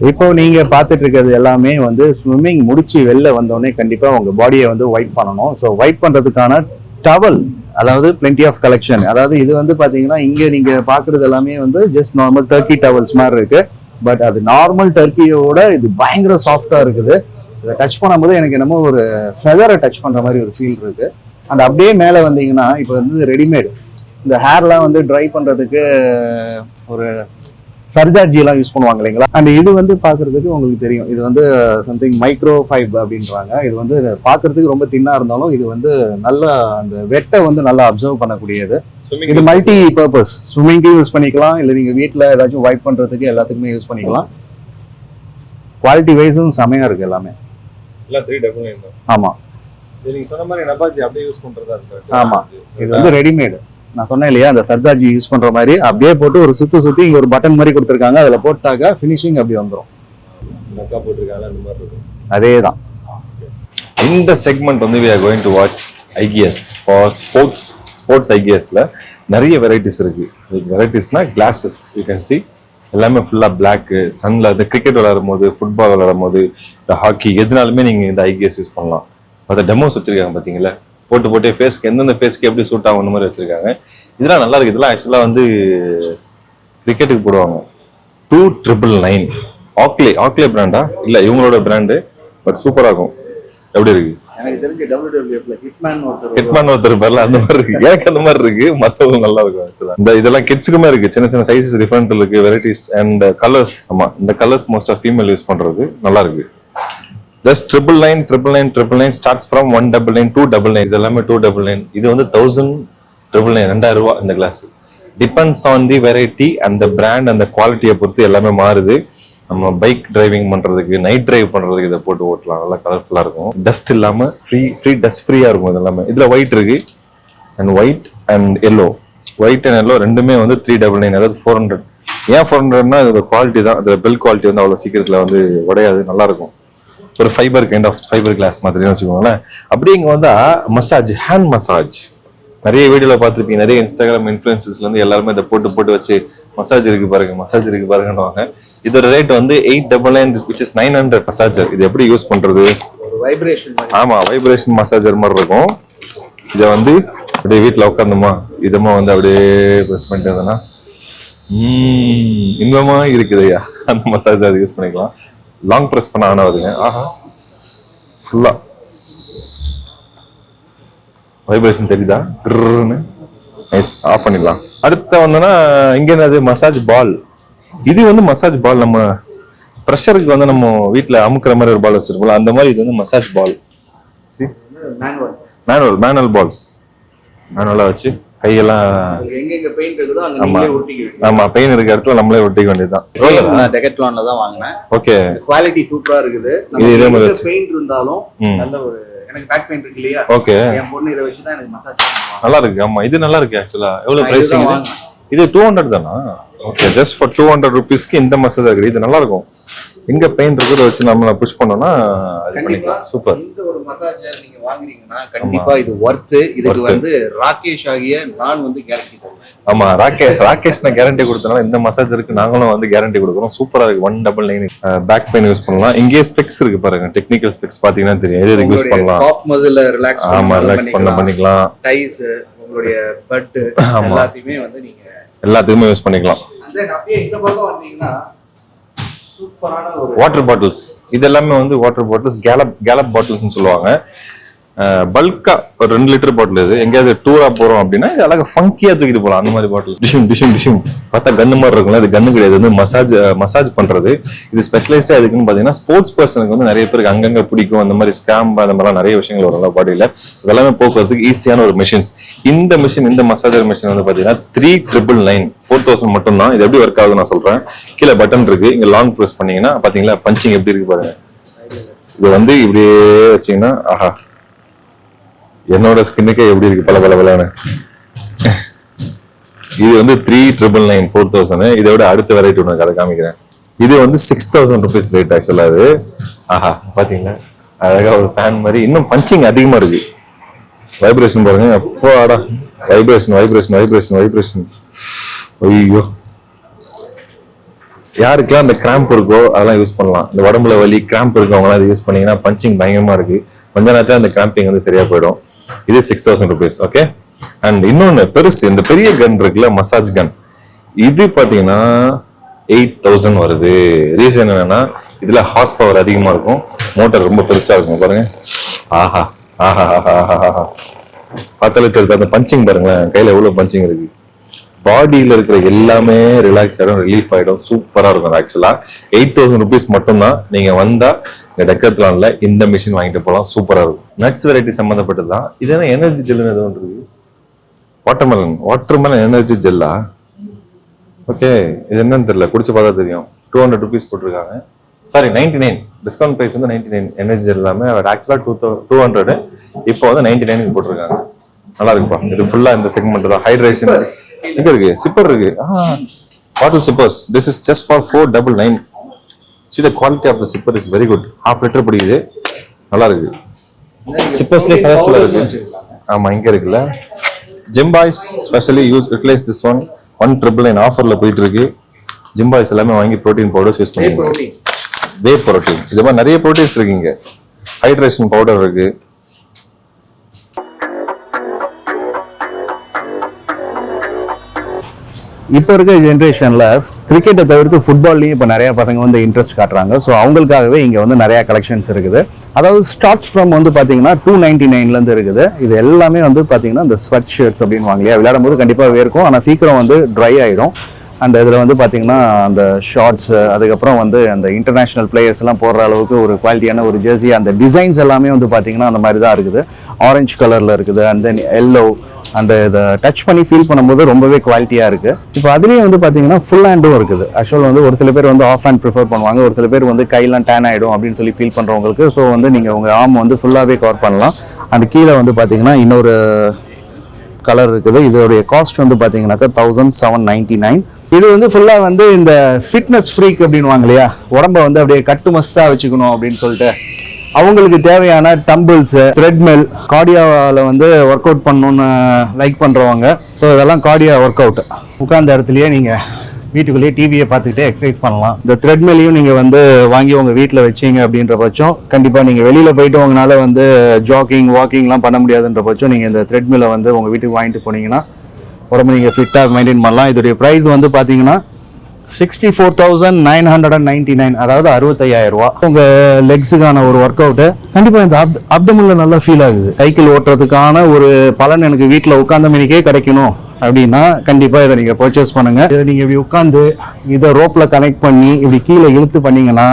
இப்போ நீங்க பார்த்துட்டு இருக்கிறது எல்லாமே வந்து ஸ்விம்மிங் முடிச்சு வெளில வந்தோடனே கண்டிப்பா உங்க பாடியை வந்து வைப் பண்ணணும். ஸோ வைப் பண்றதுக்கான டவல், அதாவது பிளென்டி ஆஃப் கலெக்ஷன். அதாவது இது வந்து பாத்தீங்கன்னா இங்க நீங்க பாக்குறது எல்லாமே வந்து ஜஸ்ட் நார்மல் டர்க்கி டவல்ஸ் மாதிரி இருக்கு. பட் அது நார்மல் டர்க்கியோட இது பயங்கர சாஃப்டா இருக்குது. இதை டச் பண்ணும்போது எனக்கு என்னமோ ஒரு ஃபெதரை டச் பண்ற மாதிரி ஒரு ஃபீல் இருக்கு. அந்த அப்படியே மேலே வந்தீங்கன்னா இப்போ வந்து ரெடிமேட் இந்த ஹேர்லாம் வந்து ட்ரை பண்றதுக்கு ஒரு சர்ஜார்ஜி எல்லாம் யூஸ் பண்ணுவாங்க இல்லைங்களா. அண்ட் இது வந்து பாக்குறதுக்கு உங்களுக்கு தெரியும், இது வந்து சம்திங் மைக்ரோ ஃபைப் அப்படின்றாங்க. இது வந்து பாக்குறதுக்கு ரொம்ப தின்னா இருந்தாலும் இது வந்து நல்லா அந்த வெட்டை வந்து நல்லா அப்சர்வ் பண்ணக்கூடியது. இது மல்டி பர்பஸ், ஸ்விம்மிங்க்கு யூஸ் பண்ணிக்கலாம், இல்லை நீங்க வீட்டில் ஏதாச்சும் வைப் பண்றதுக்கு எல்லாத்துக்குமே யூஸ் பண்ணிக்கலாம். குவாலிட்டி வைஸும் செமையா இருக்கு எல்லாமே. ஆமா, நீங்க சொன்ன மாதிரி நபாஜி அப்படியே யூஸ் பண்றதா இருக்கு. ஆமா, இது வந்து ரெடிமேடு. நான் சொன்னேன் இல்லையா, அந்த சர்ஜாஜி யூஸ் பண்ற மாதிரி அப்படியே போட்டு ஒரு சுத்தி இங்க ஒரு பட்டன் மாதிரி கொடுத்துருக்காங்க. அதுல போட்டாக்க ஃபினிஷிங் அப்படி வந்துடும். அதேதான். இந்த செக்மெண்ட் வந்து we are going to watch IGS for sports IGSல நிறைய வெரைட்டிஸ் இருக்கு. வெரைட்டிஸ்னா கிளாஸஸ் யூ கேன் see எல்லாமே ஃபுல்லா பிளாக். சன்ல இந்த கிரிக்கெட் விளையாடும் போது, ஃபுட்பால் விளையாடும் போது, இந்த ஹாக்கி எதுனாலுமே நீங்க இந்த IGS யூஸ் பண்ணலாம். அதை டெமோஸ் வச்சிருக்காங்க பாத்தீங்களா, போட்டு ஃபேஸ்க்கு எந்தெந்த ஃபேஸ்க்கு எப்படி சூட் ஆகும் மாதிரி வச்சிருக்காங்க. இதெல்லாம் நல்லா இருக்கு. இதெல்லாம் ஆக்சுவலா வந்து கிரிக்கெட்டுக்கு போடுவாங்க. 299 ஆக்லே பிராண்டா இல்ல இவங்களோட பிராண்டு, பட் சூப்பரா இருக்கும். எப்படி இருக்கு? எனக்கு தெரிஞ்ச WWFல ஹிட்மேன் ஒருத்தர் பேர்ல அந்த மாதிரி இருக்கு. எனக்கு அந்த மாதிரி இருக்கு, மத்தவங்க நல்லா இருக்கும். இந்த இதெல்லாம் கிட்ஸுக்குமே இருக்கு. சின்ன சைஸஸ் டிஃபரெண்ட் இருக்கு, வெரைட்டிஸ் அண்ட் கலர்ஸ். ஆமா, இந்த colours most of female use பண்றது நல்லா இருக்கு. Just 999 starts from 199 299. இது எல்லாமே 299. இது வந்து 1099 2000 இந்த glass. Depends on the variety and the brand அந்த குவாலிட்டியை பொறுத்து எல்லாமே மாறுது. நம்ம பைக் டிரைவிங் பண்றதுக்கு, நைட் டிரைவ் பண்றதுக்கு இதை போட்டு ஓட்டலாம். நல்லா கலர்ஃபுல்லா இருக்கும். டஸ்ட் இல்லாம ஃப்ரீ டஸ்ட் ஃப்ரீயா இருக்கும். இது எல்லாமே இதுல ஒயிட் இருக்கு and white and yellow. White and yellow ரெண்டுமே வந்து 399, அதாவது 400. ஏன் 400னா இதோட குவாலிட்டி தான். அதோட பெல் குவாலிட்டி வந்து அவ்வளவு சீக்கிரத்துல வந்து உடையாது, நல்லா இருக்கும். ஒரு கைண்ட் ஆஃப் ஃபைபர் கிளாஸ் மாதிரி வச்சுக்கோங்களேன். அப்படியே இங்க வந்தா மசாஜ், ஹேண்ட் மசாஜ் நிறைய வீடியோல பார்த்துருப்பீங்க. நிறைய இன்ஸ்டாகிராம் இன்ஃபுளுசர்ஸ்ல இருந்து எல்லாருமே இதை போட்டு வச்சு மசாஜ் இருக்கு பாருங்கன்னு. இதோட ரேட் வந்து 899, which is 900 மசாஜர். இது எப்படி யூஸ் பண்றது? ஆமா, வைப்ரேஷன் மசாஜர் மாதிரி இருக்கும். இதை வந்து அப்படியே வீட்டுல உட்காந்துமா இதமா வந்து அப்படியே ப்ரெஸ் பண்ணிட்டு இருந்தோம்னா இன்பமா இருக்குதையா, அந்த மசாஜர் யூஸ் பண்ணிக்கலாம். லாங் ப்ரெஸ் பண்ண ஆனா வருங்க. ஆஹா, ஃபுல்லா வைப்ரேஷன் தெரியுதா? நைஸ், ஆஃப் பண்ணிடலாம். அடுத்த வந்தோன்னா இங்கே என்னது மசாஜ் பால். இது வந்து மசாஜ் பால். நம்ம ப்ரெஷருக்கு வந்து நம்ம வீட்டில் அமுக்குற மாதிரி ஒரு பால் வச்சிருக்கோம்ல, அந்த மாதிரி இது வந்து மசாஜ் பால். Manual balls. மேனுவலாக வச்சு கையெல்லாம் ஆமா பெயின் இருக்க இடத்துல நம்மளே ஒட்டிக்க வேண்டியதுதான். நான் டெக்கத்லான்ல தான் வாங்கினேன். ஓகே, குவாலிட்டி சூப்பரா இருக்குது. இது இதே மாதிரி பெயிண்ட் இருந்தாலும் நல்ல ஒரு எனக்கு பேக் பெயின் இருக்கு இல்லையா? ஓகே, என் பொண்ணு இதை வச்சு தான் எனக்கு மசாஜ் பண்ணுவாங்க. நல்லா இருக்கு. ஆமா இது நல்லா இருக்கு. ஆக்சுவலா எவ்வளவு பிரைசிங் இது? 200 தானா? ஓகே, ஜஸ்ட் ஃபார் 200 rupeesக்கு இந்த மசாஜ் இருக்குது. இது நல்லா இருக்கும். எங்க பெயின் இருக்கிறத வச்சு நம்மள புஷ் பண்ணோம்னா அது பண்ணிக்கலாம். சூப்பர். இந்த ஒரு மசாஜர் நீங்க வாங்குறீங்கன்னா கண்டிப்பா இது வர்த். இதுக்கு வந்து ராகேஷ் ஆகிய நான் வந்து கேரண்டி தருவேன். ஆமா, ராகேஷ் நான் கேரண்டி கொடுத்தனால இந்த மசாஜருக்கு நாங்களும் வந்து கேரண்டி கொடுக்குறோம். சூப்பரா இருக்கு. 199 பேக் பெயின் யூஸ் பண்ணலாம். இங்கே ஸ்பெக்ஸ் இருக்கு பாருங்க, டெக்னிக்கல் ஸ்பெக்ஸ் பாத்தீங்கன்னா தெரியும். எது யூஸ் பண்ணலாம்? காஃப் மசில் ரிலாக்ஸ் ஆமா, ரிலாக்ஸ் பண்ணிக்கலாம். டைஸ், உங்களுடைய பட் எல்லாத்தையுமே வந்து நீங்க எல்லாத்துக்குமே யூஸ் பண்ணிக்கலாம். அந்த அப்படியே இந்த பக்கம் வந்தீங்கன்னா சூப்பரான ஒரு வாட்டர் பாட்டில்ஸ். இது எல்லாமே வந்து வாட்டர் பாட்டில்ஸ், கேலப் பாட்டில்ஸ்னு சொல்லுவாங்க. பல்கா ஒரு 2 லிட்டர் பாட்டில். இது எங்கேயாவது டூரா போறோம் அப்படின்னா இது அழகா ஃபங்கியா தூக்கிட்டு போகலாம். அந்த மாதிரி பாட்டில். டிஷும் பார்த்தா கன்னு மாதிரி இருக்கும்ல, இது கன்னு கிடையாது. வந்து மசாஜ் பண்றது. இது ஸ்பெஷலைஸ்டா எதுக்குன்னு பாத்தீங்கன்னா ஸ்போர்ட்ஸ் பர்சனுக்கு வந்து நிறைய பேருக்கு அங்கங்க பிடிக்கும். அந்த மாதிரி ஸ்கேம் அந்த மாதிரிலாம் நிறைய விஷயங்கள் வரும் பாடியில. இதெல்லாமே போக்குறதுக்கு ஈஸியான ஒரு மிஷின்ஸ். இந்த மசாஜர் மிஷின் வந்து பாத்தீங்கன்னா 3999 4000 மட்டும் தான். இது எப்படி ஒர்க் ஆகுது நான் சொல்றேன். கீழே பட்டன் இருக்கு, இங்க லாங் பிரஸ் பண்ணீங்கன்னா பாத்தீங்களா பஞ்சிங் எப்படி இருக்கு பாருங்க. இது வந்து இப்படியே வச்சீங்கன்னா ஆஹா, என்னோட ஸ்கின்னுக்கே எப்படி இருக்கு பல பலன்னு. இது வந்து 3999 4000. இதை விட அடுத்த வெரைட்டி ஒன்று அதை காமிக்கிறேன். இது வந்து 6000 rupees ரேட். ஆக்சுவலா அது ஆஹா பாத்தீங்களா அழகா ஒரு ஃபேன் மாதிரி. இன்னும் பஞ்சிங் அதிகமா இருக்கு. வைப்ரேஷன் பாருங்க. அப்போ ஆடா வைப்ரேஷன். ஐயோ, யாருக்கெல்லாம் அந்த கிராம்ப் இருக்கோ அதெல்லாம் யூஸ் பண்ணலாம். இந்த உடம்புல வலி கிராம்ப் இருக்கவங்க அதை யூஸ் பண்ணீங்கன்னா பஞ்சிங் பயங்கரமா இருக்கு. கொஞ்ச நேரத்துல அந்த கிராம்பிங் வந்து சரியா போயிடும். இது 6000 rupees. ஓகே, அண்ட் இன்னொன்னு பெருசு, இந்த பெரிய கன் இருக்குல்ல மசாஜ் கன், இது பாத்தீங்கன்னா 8000 வருது. ரீசன் என்னன்னா இதுல ஹார்ஸ் பவர் அதிகமா இருக்கும், மோட்டார் ரொம்ப பெருசா இருக்கும். பாருங்க, ஆஹா ஆஹா ஆஹா, பார்த்தாலே தெரியுது. அந்த பஞ்சிங் பாருங்களேன், கையில எவ்வளவு பஞ்சிங் இருக்கு. பாடியில இருக்கிற எல்லாமே ரிலாக்ஸ் ஆயிடும், ரிலீஃப் ஆயிடும். சூப்பரா இருக்கும். ஆக்சுவலா 8000 rupees மட்டும் தான். நீங்க வந்தா இந்த டெக்கத்லான்ல இந்த மிஷின் வாங்கிட்டு போகலாம். சூப்பரா இருக்கும். நட்ஸ் வெரைட்டி சம்மந்தப்பட்டது தான். இது என்ன எனர்ஜி ஜெல்னு எதுவும் இருக்கு. Watermelon energy ஜெல்லா? ஓகே, இது என்னன்னு தெரியல, குடிச்சு பார்த்தா தெரியும். 200 rupees போட்டிருக்காங்க. சாரி 99. டிஸ்கவுண்ட் பிரைஸ் வந்து 99. எனர்ஜி ஜெல் எல்லாமே ஆக்சுவலா 200. இப்போ வந்து 99 போட்டிருக்காங்க. நல்லா இருக்குப்பா. இது ஃபுல்லா இந்த செக்மெண்ட் தான். ஹைட்ரேஷன் எங்க இருக்கு? சிப்பர் இருக்கு. Bottle sippers. This is just for 499. See the quality of the zipper is very good. 1/2 liter பிடிக்குது. நல்லா இருக்கு. சிப்பர்ஸ்லயே கலர்ஃபுல்லா இருக்கு. ஆமா, இங்க இருக்குல்ல. Gym boys specially utilize this one. 199 ஆஃபர்ல போயிட்டு இருக்கு. ஜிம் பாய்ஸ் எல்லாமே வாங்கி புரோட்டீன் பவுடர்ஸ் யூஸ் பண்ணுங்க. Whey protein. இது மாதிரி நிறைய புரோட்டீன்ஸ் இருக்கு இங்க. ஹைட்ரேஷன் பவுடர் இருக்கு. இப்போ இருக்க ஜென்ரேஷனில் கிரிக்கெட்டை தவிர்த்து ஃபுட்பால்லையும் இப்போ நிறையா பசங்க வந்து இன்ட்ரெஸ்ட் காட்டுறாங்க. ஸோ அவங்களுக்காகவே இங்கே வந்து நிறையா கலெக்ஷன்ஸ் இருக்குது. அதாவது ஸ்டார்ட்ஸ் ஃப்ரம் வந்து பார்த்தீங்கன்னா 299 இருக்குது. இது எல்லாமே வந்து பார்த்தீங்கன்னா இந்த ஸ்வெட் ஷர்ட்ஸ் அப்படின்னு வாங்கலையா, விளையாடும் போது கண்டிப்பாக வேர்க்கும், ஆனால் சீக்கிரம் வந்து ட்ரை ஆகிடும். அண்ட் இதில் வந்து பார்த்தீங்கன்னா அந்த ஷார்ட்ஸு, அதுக்கப்புறம் வந்து அந்த இன்டர்நேஷ்னல் பிளேயர்ஸ்லாம் போடுற அளவுக்கு ஒரு குவாலிட்டியான ஒரு ஜெர்சி. அந்த டிசைன்ஸ் எல்லாமே வந்து பார்த்தீங்கன்னா அந்த மாதிரி தான் இருக்குது. ஆரஞ்சு கலரில் இருக்குது, அண்ட் தென் எல்லோ. அண்ட் இதை டச் பண்ணி ஃபீல் பண்ணும்போது ரொம்பவே குவாலிட்டியாக இருக்குது. இப்போ அதுலேயும் வந்து பார்த்தீங்கன்னா ஃபுல் ஹேண்டும் இருக்குது. ஆக்சுவலாக வந்து ஒரு சில பேர் வந்து ஆஃப் ஹேண்ட் ப்ரிஃபர் பண்ணுவாங்க, ஒரு சில பேர் வந்து கையெல்லாம் டேன் ஆகிடும் அப்படின்னு சொல்லி ஃபீல் பண்ணுறவங்களுக்கு. ஸோ வந்து நீங்கள் உங்கள் ஆர்ம் வந்து ஃபுல்லாகவே கவர் பண்ணலாம். அண்ட் கீழே வந்து பார்த்தீங்கன்னா இன்னொரு கலர் இருக்குது. இதோடைய காஸ்ட் வந்து பார்த்தீங்கன்னாக்கா 1799. இது வந்து ஃபுல்லாக வந்து இந்த ஃபிட்னஸ் ஃப்ரீக் அப்படின்வாங்க இல்லையா, உடம்பை வந்து அப்படியே கட்டு மஸ்ட்டாக வச்சுக்கணும் அப்படின்னு சொல்லிட்டு அவங்களுக்கு தேவையான டம்பிள்ஸு, த்ரெட்மில், கார்டியோவில் வந்து ஒர்க் அவுட் பண்ணணுன்னு லைக் பண்ணுறவங்க. ஸோ இதெல்லாம் கார்டியோ ஒர்க் அவுட். உட்கார்ந்த இடத்துலையே நீங்கள் வீட்டுக்குள்ளேயே டிவியை பார்த்துக்கிட்டே எக்ஸசைஸ் பண்ணலாம். இந்த த்ரெட்மில்லையும் நீங்கள் வந்து வாங்கி உங்கள் வீட்டில் வச்சிங்க அப்படின்ற பட்சம் கண்டிப்பாக நீங்கள் வெளியில் போயிட்டு உங்களால் வந்து ஜாக்கிங் வாக்கிங்லாம் பண்ண முடியாதுன்ற பட்சம் நீங்கள் இந்த த்ரெட்மில்லை வந்து உங்கள் வீட்டுக்கு வாங்கிட்டு போனீங்கன்னா உடம்பு நீங்கள் ஃபிட்டாக மெயின்டைன் பண்ணலாம். இதோடைய ப்ரைஸ் வந்து பார்த்தீங்கன்னா 64,999, அதாவது 65,000 ரூபா. உங்க லெக்ஸுக்கான ஒரு ஒர்க் அவுட் கண்டிப்பா இந்த அப்டமன்ல நல்லா ஃபீல் ஆகுது. சைக்கிள் ஓட்டுறதுக்கான ஒரு பலன் எனக்கு வீட்டில் உட்கார்ந்த மணிக்கே கிடைக்கணும் அப்படின்னா கண்டிப்பா இதை நீங்க பர்ச்சேஸ் பண்ணுங்க. இதை நீங்க இப்படி உட்காந்து இதை ரோப்ல கனெக்ட் பண்ணி இப்படி கீழே இழுத்து பண்ணீங்கன்னா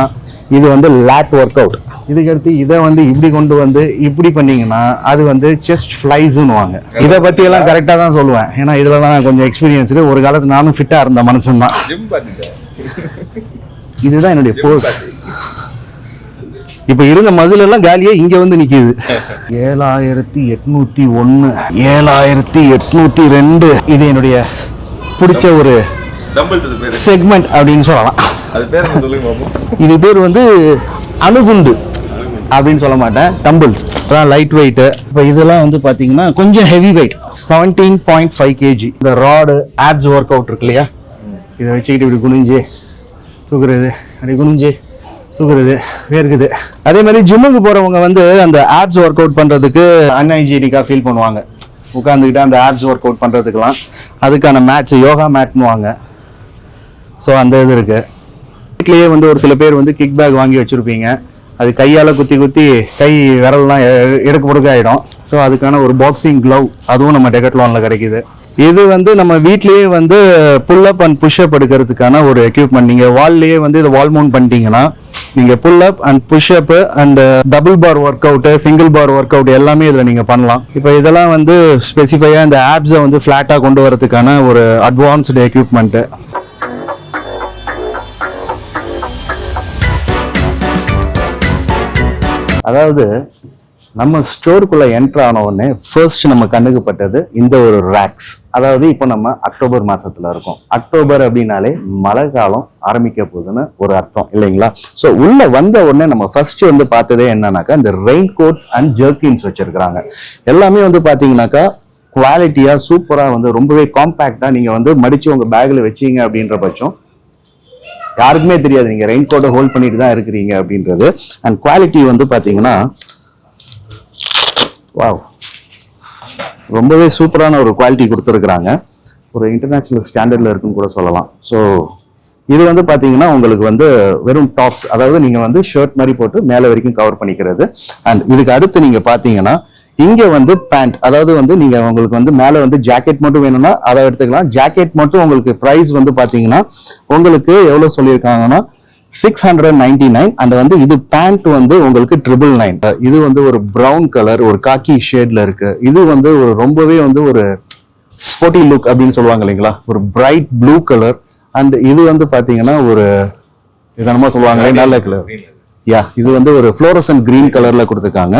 இது வந்து லேட் ஒர்க் அவுட். இதுக்கடுத்து இதை வந்து இப்படி கொண்டு வந்து இப்படி பண்ணீங்கன்னா அது வந்து செஸ்ட் ஃபிளைஸ்ன்னு வாங்க. இதை பத்தி எல்லாம் கரெக்டா தான் சொல்லுவேன், ஏன்னா இதுலலாம் கொஞ்சம் எக்ஸ்பீரியன்ஸ். ஒரு காலத்து நானும் ஃபிட்டா இருந்த மனுஷன் தான். இதுதான் என்னுடைய போஸ். இப்ப இருந்த மசில் எல்லாம் காலியா இங்க வந்து நிக்குது. 7,801, 7,802. இது என்னுடைய பிடிச்ச ஒரு செக்மெண்ட் அப்படின்னு சொல்லலாம். இது பேர் வந்து அணுகுண்டு அப்படின்னு சொல்ல மாட்டேன், டம்பிள்ஸ். Light weight. இப்போ இதெல்லாம் வந்து பார்த்தீங்கன்னா கொஞ்சம் ஹெவி வெயிட், 17.5 kg. இந்த ராடு ஆப்ஸ் ஒர்க் அவுட் இருக்கு இல்லையா, இதை வச்சுக்கிட்டு இப்படி குனிஞ்சு தூக்குறது, அப்படி குனிஞ்சு தூக்குறது, வேர்க்குது. அதே மாதிரி ஜிம்முக்கு போகிறவங்க வந்து அந்த ஆப்ஸ் ஒர்க் அவுட் பண்ணுறதுக்கு அன்ஹைஜீனிக்காக ஃபீல் பண்ணுவாங்க. உட்காந்துக்கிட்டு அந்த ஆப்ஸ் ஒர்க் அவுட் பண்ணுறதுக்கெலாம் அதுக்கான மேட்ச் யோகா மேட்னு வாங்க. ஸோ அந்த இது இருக்குது. வீட்லேயே வந்து ஒரு சில பேர் வந்து கிக் பேக் வாங்கி வச்சுருப்பீங்க. அது கையால் குத்தி குத்தி கை விரல்லாம் எடுக்க பொடுக்க ஆகிடும். ஸோ அதுக்கான ஒரு பாக்ஸிங் க்ளவ் அதுவும் நம்ம டெக்கத்லானில் கிடைக்குது. இது வந்து நம்ம வீட்லேயே வந்து புல்லப் அண்ட் புஷ்அப் எடுக்கிறதுக்கான ஒரு எக்யூப்மெண்ட். நீங்கள் வால்லேயே வந்து இதை வால் மவுண்ட் பண்ணிட்டீங்கன்னா நீங்கள் pullup and pushup and double bar work out, single bar work out எல்லாமே இதில் நீங்கள் பண்ணலாம். இப்போ இதெல்லாம் வந்து ஸ்பெசிஃபையாக இந்த ஆப்ஸை வந்து ஃப்ளாட்டாக கொண்டு வரதுக்கான ஒரு அட்வான்ஸ்டு எக்யூப்மெண்ட்டு. அதாவது நம்ம ஸ்டோருக்குள்ள என்டர் ஆன உடனே ஃபர்ஸ்ட் நம்ம கண்ணுக்கு பட்டது இந்த ஒரு ரேக்ஸ். அதாவது இப்போ நம்ம அக்டோபர் மாசத்துல இருக்கோம். அக்டோபர் அப்படின்னாலே மழை காலம் ஆரம்பிக்க போகுதுன்னு ஒரு அர்த்தம் இல்லைங்களா? ஸோ உள்ள வந்த உடனே நம்ம ஃபர்ஸ்ட் வந்து பார்த்ததே என்னன்னாக்கா இந்த ரெயின் கோட்ஸ் அண்ட் ஜெர்கின்ஸ் வச்சிருக்கிறாங்க. எல்லாமே வந்து பார்த்தீங்கன்னாக்கா குவாலிட்டியா சூப்பரா வந்து ரொம்பவே காம்பேக்டா நீங்க வந்து மடிச்சு உங்க பேக்ல வச்சீங்க அப்படின்ற பட்சம் யாருக்குமே தெரியாது நீங்க ரெயின் கோட்டை ஹோல்ட் பண்ணிட்டு தான் இருக்கிறீங்க அப்படின்றது. அண்ட் குவாலிட்டி வந்து பாத்தீங்கன்னா வாவ், ரொம்பவே சூப்பரான ஒரு குவாலிட்டி கொடுத்துருக்குறாங்க. ஒரு இன்டர்நேஷனல் ஸ்டாண்டர்ட்ல இருக்குன்னு கூட சொல்லலாம். ஸோ இது வந்து பாத்தீங்கன்னா உங்களுக்கு வந்து வெறும் டாப்ஸ், அதாவது நீங்க வந்து ஷர்ட் மாதிரி போட்டு மேலே வரைக்கும் கவர் பண்ணிக்கிறது. அண்ட் இதுக்கு அடுத்து நீங்க பாத்தீங்கன்னா இங்க வந்து பேண்ட், அதாவது வந்து நீங்க உங்களுக்கு வந்து மேல வந்து ஜாக்கெட் மட்டும் வேணும்னா அதை எடுத்துக்கலாம். ஜாக்கெட் மட்டும் உங்களுக்கு பிரைஸ் வந்து பாத்தீங்கன்னா உங்களுக்கு எவ்வளவு சொல்லியிருக்காங்கன்னா 699. அண்ட் வந்து இது பேண்ட் வந்து உங்களுக்கு 999. இது வந்து ஒரு பிரவுன் கலர், ஒரு காக்கி ஷேட்ல இருக்கு. இது வந்து ஒரு ரொம்பவே வந்து ஒரு ஸ்போர்ட்டி லுக் அப்படின்னு சொல்லுவாங்க இல்லைங்களா, ஒரு பிரைட் ப்ளூ கலர். அண்ட் இது வந்து பாத்தீங்கன்னா ஒரு இதனமா சொல்லுவாங்களே நல்ல கலர். யா, இது வந்து ஒரு ஃப்ளோரசன்ட் கிரீன் கலர்ல கொடுத்துருக்காங்க.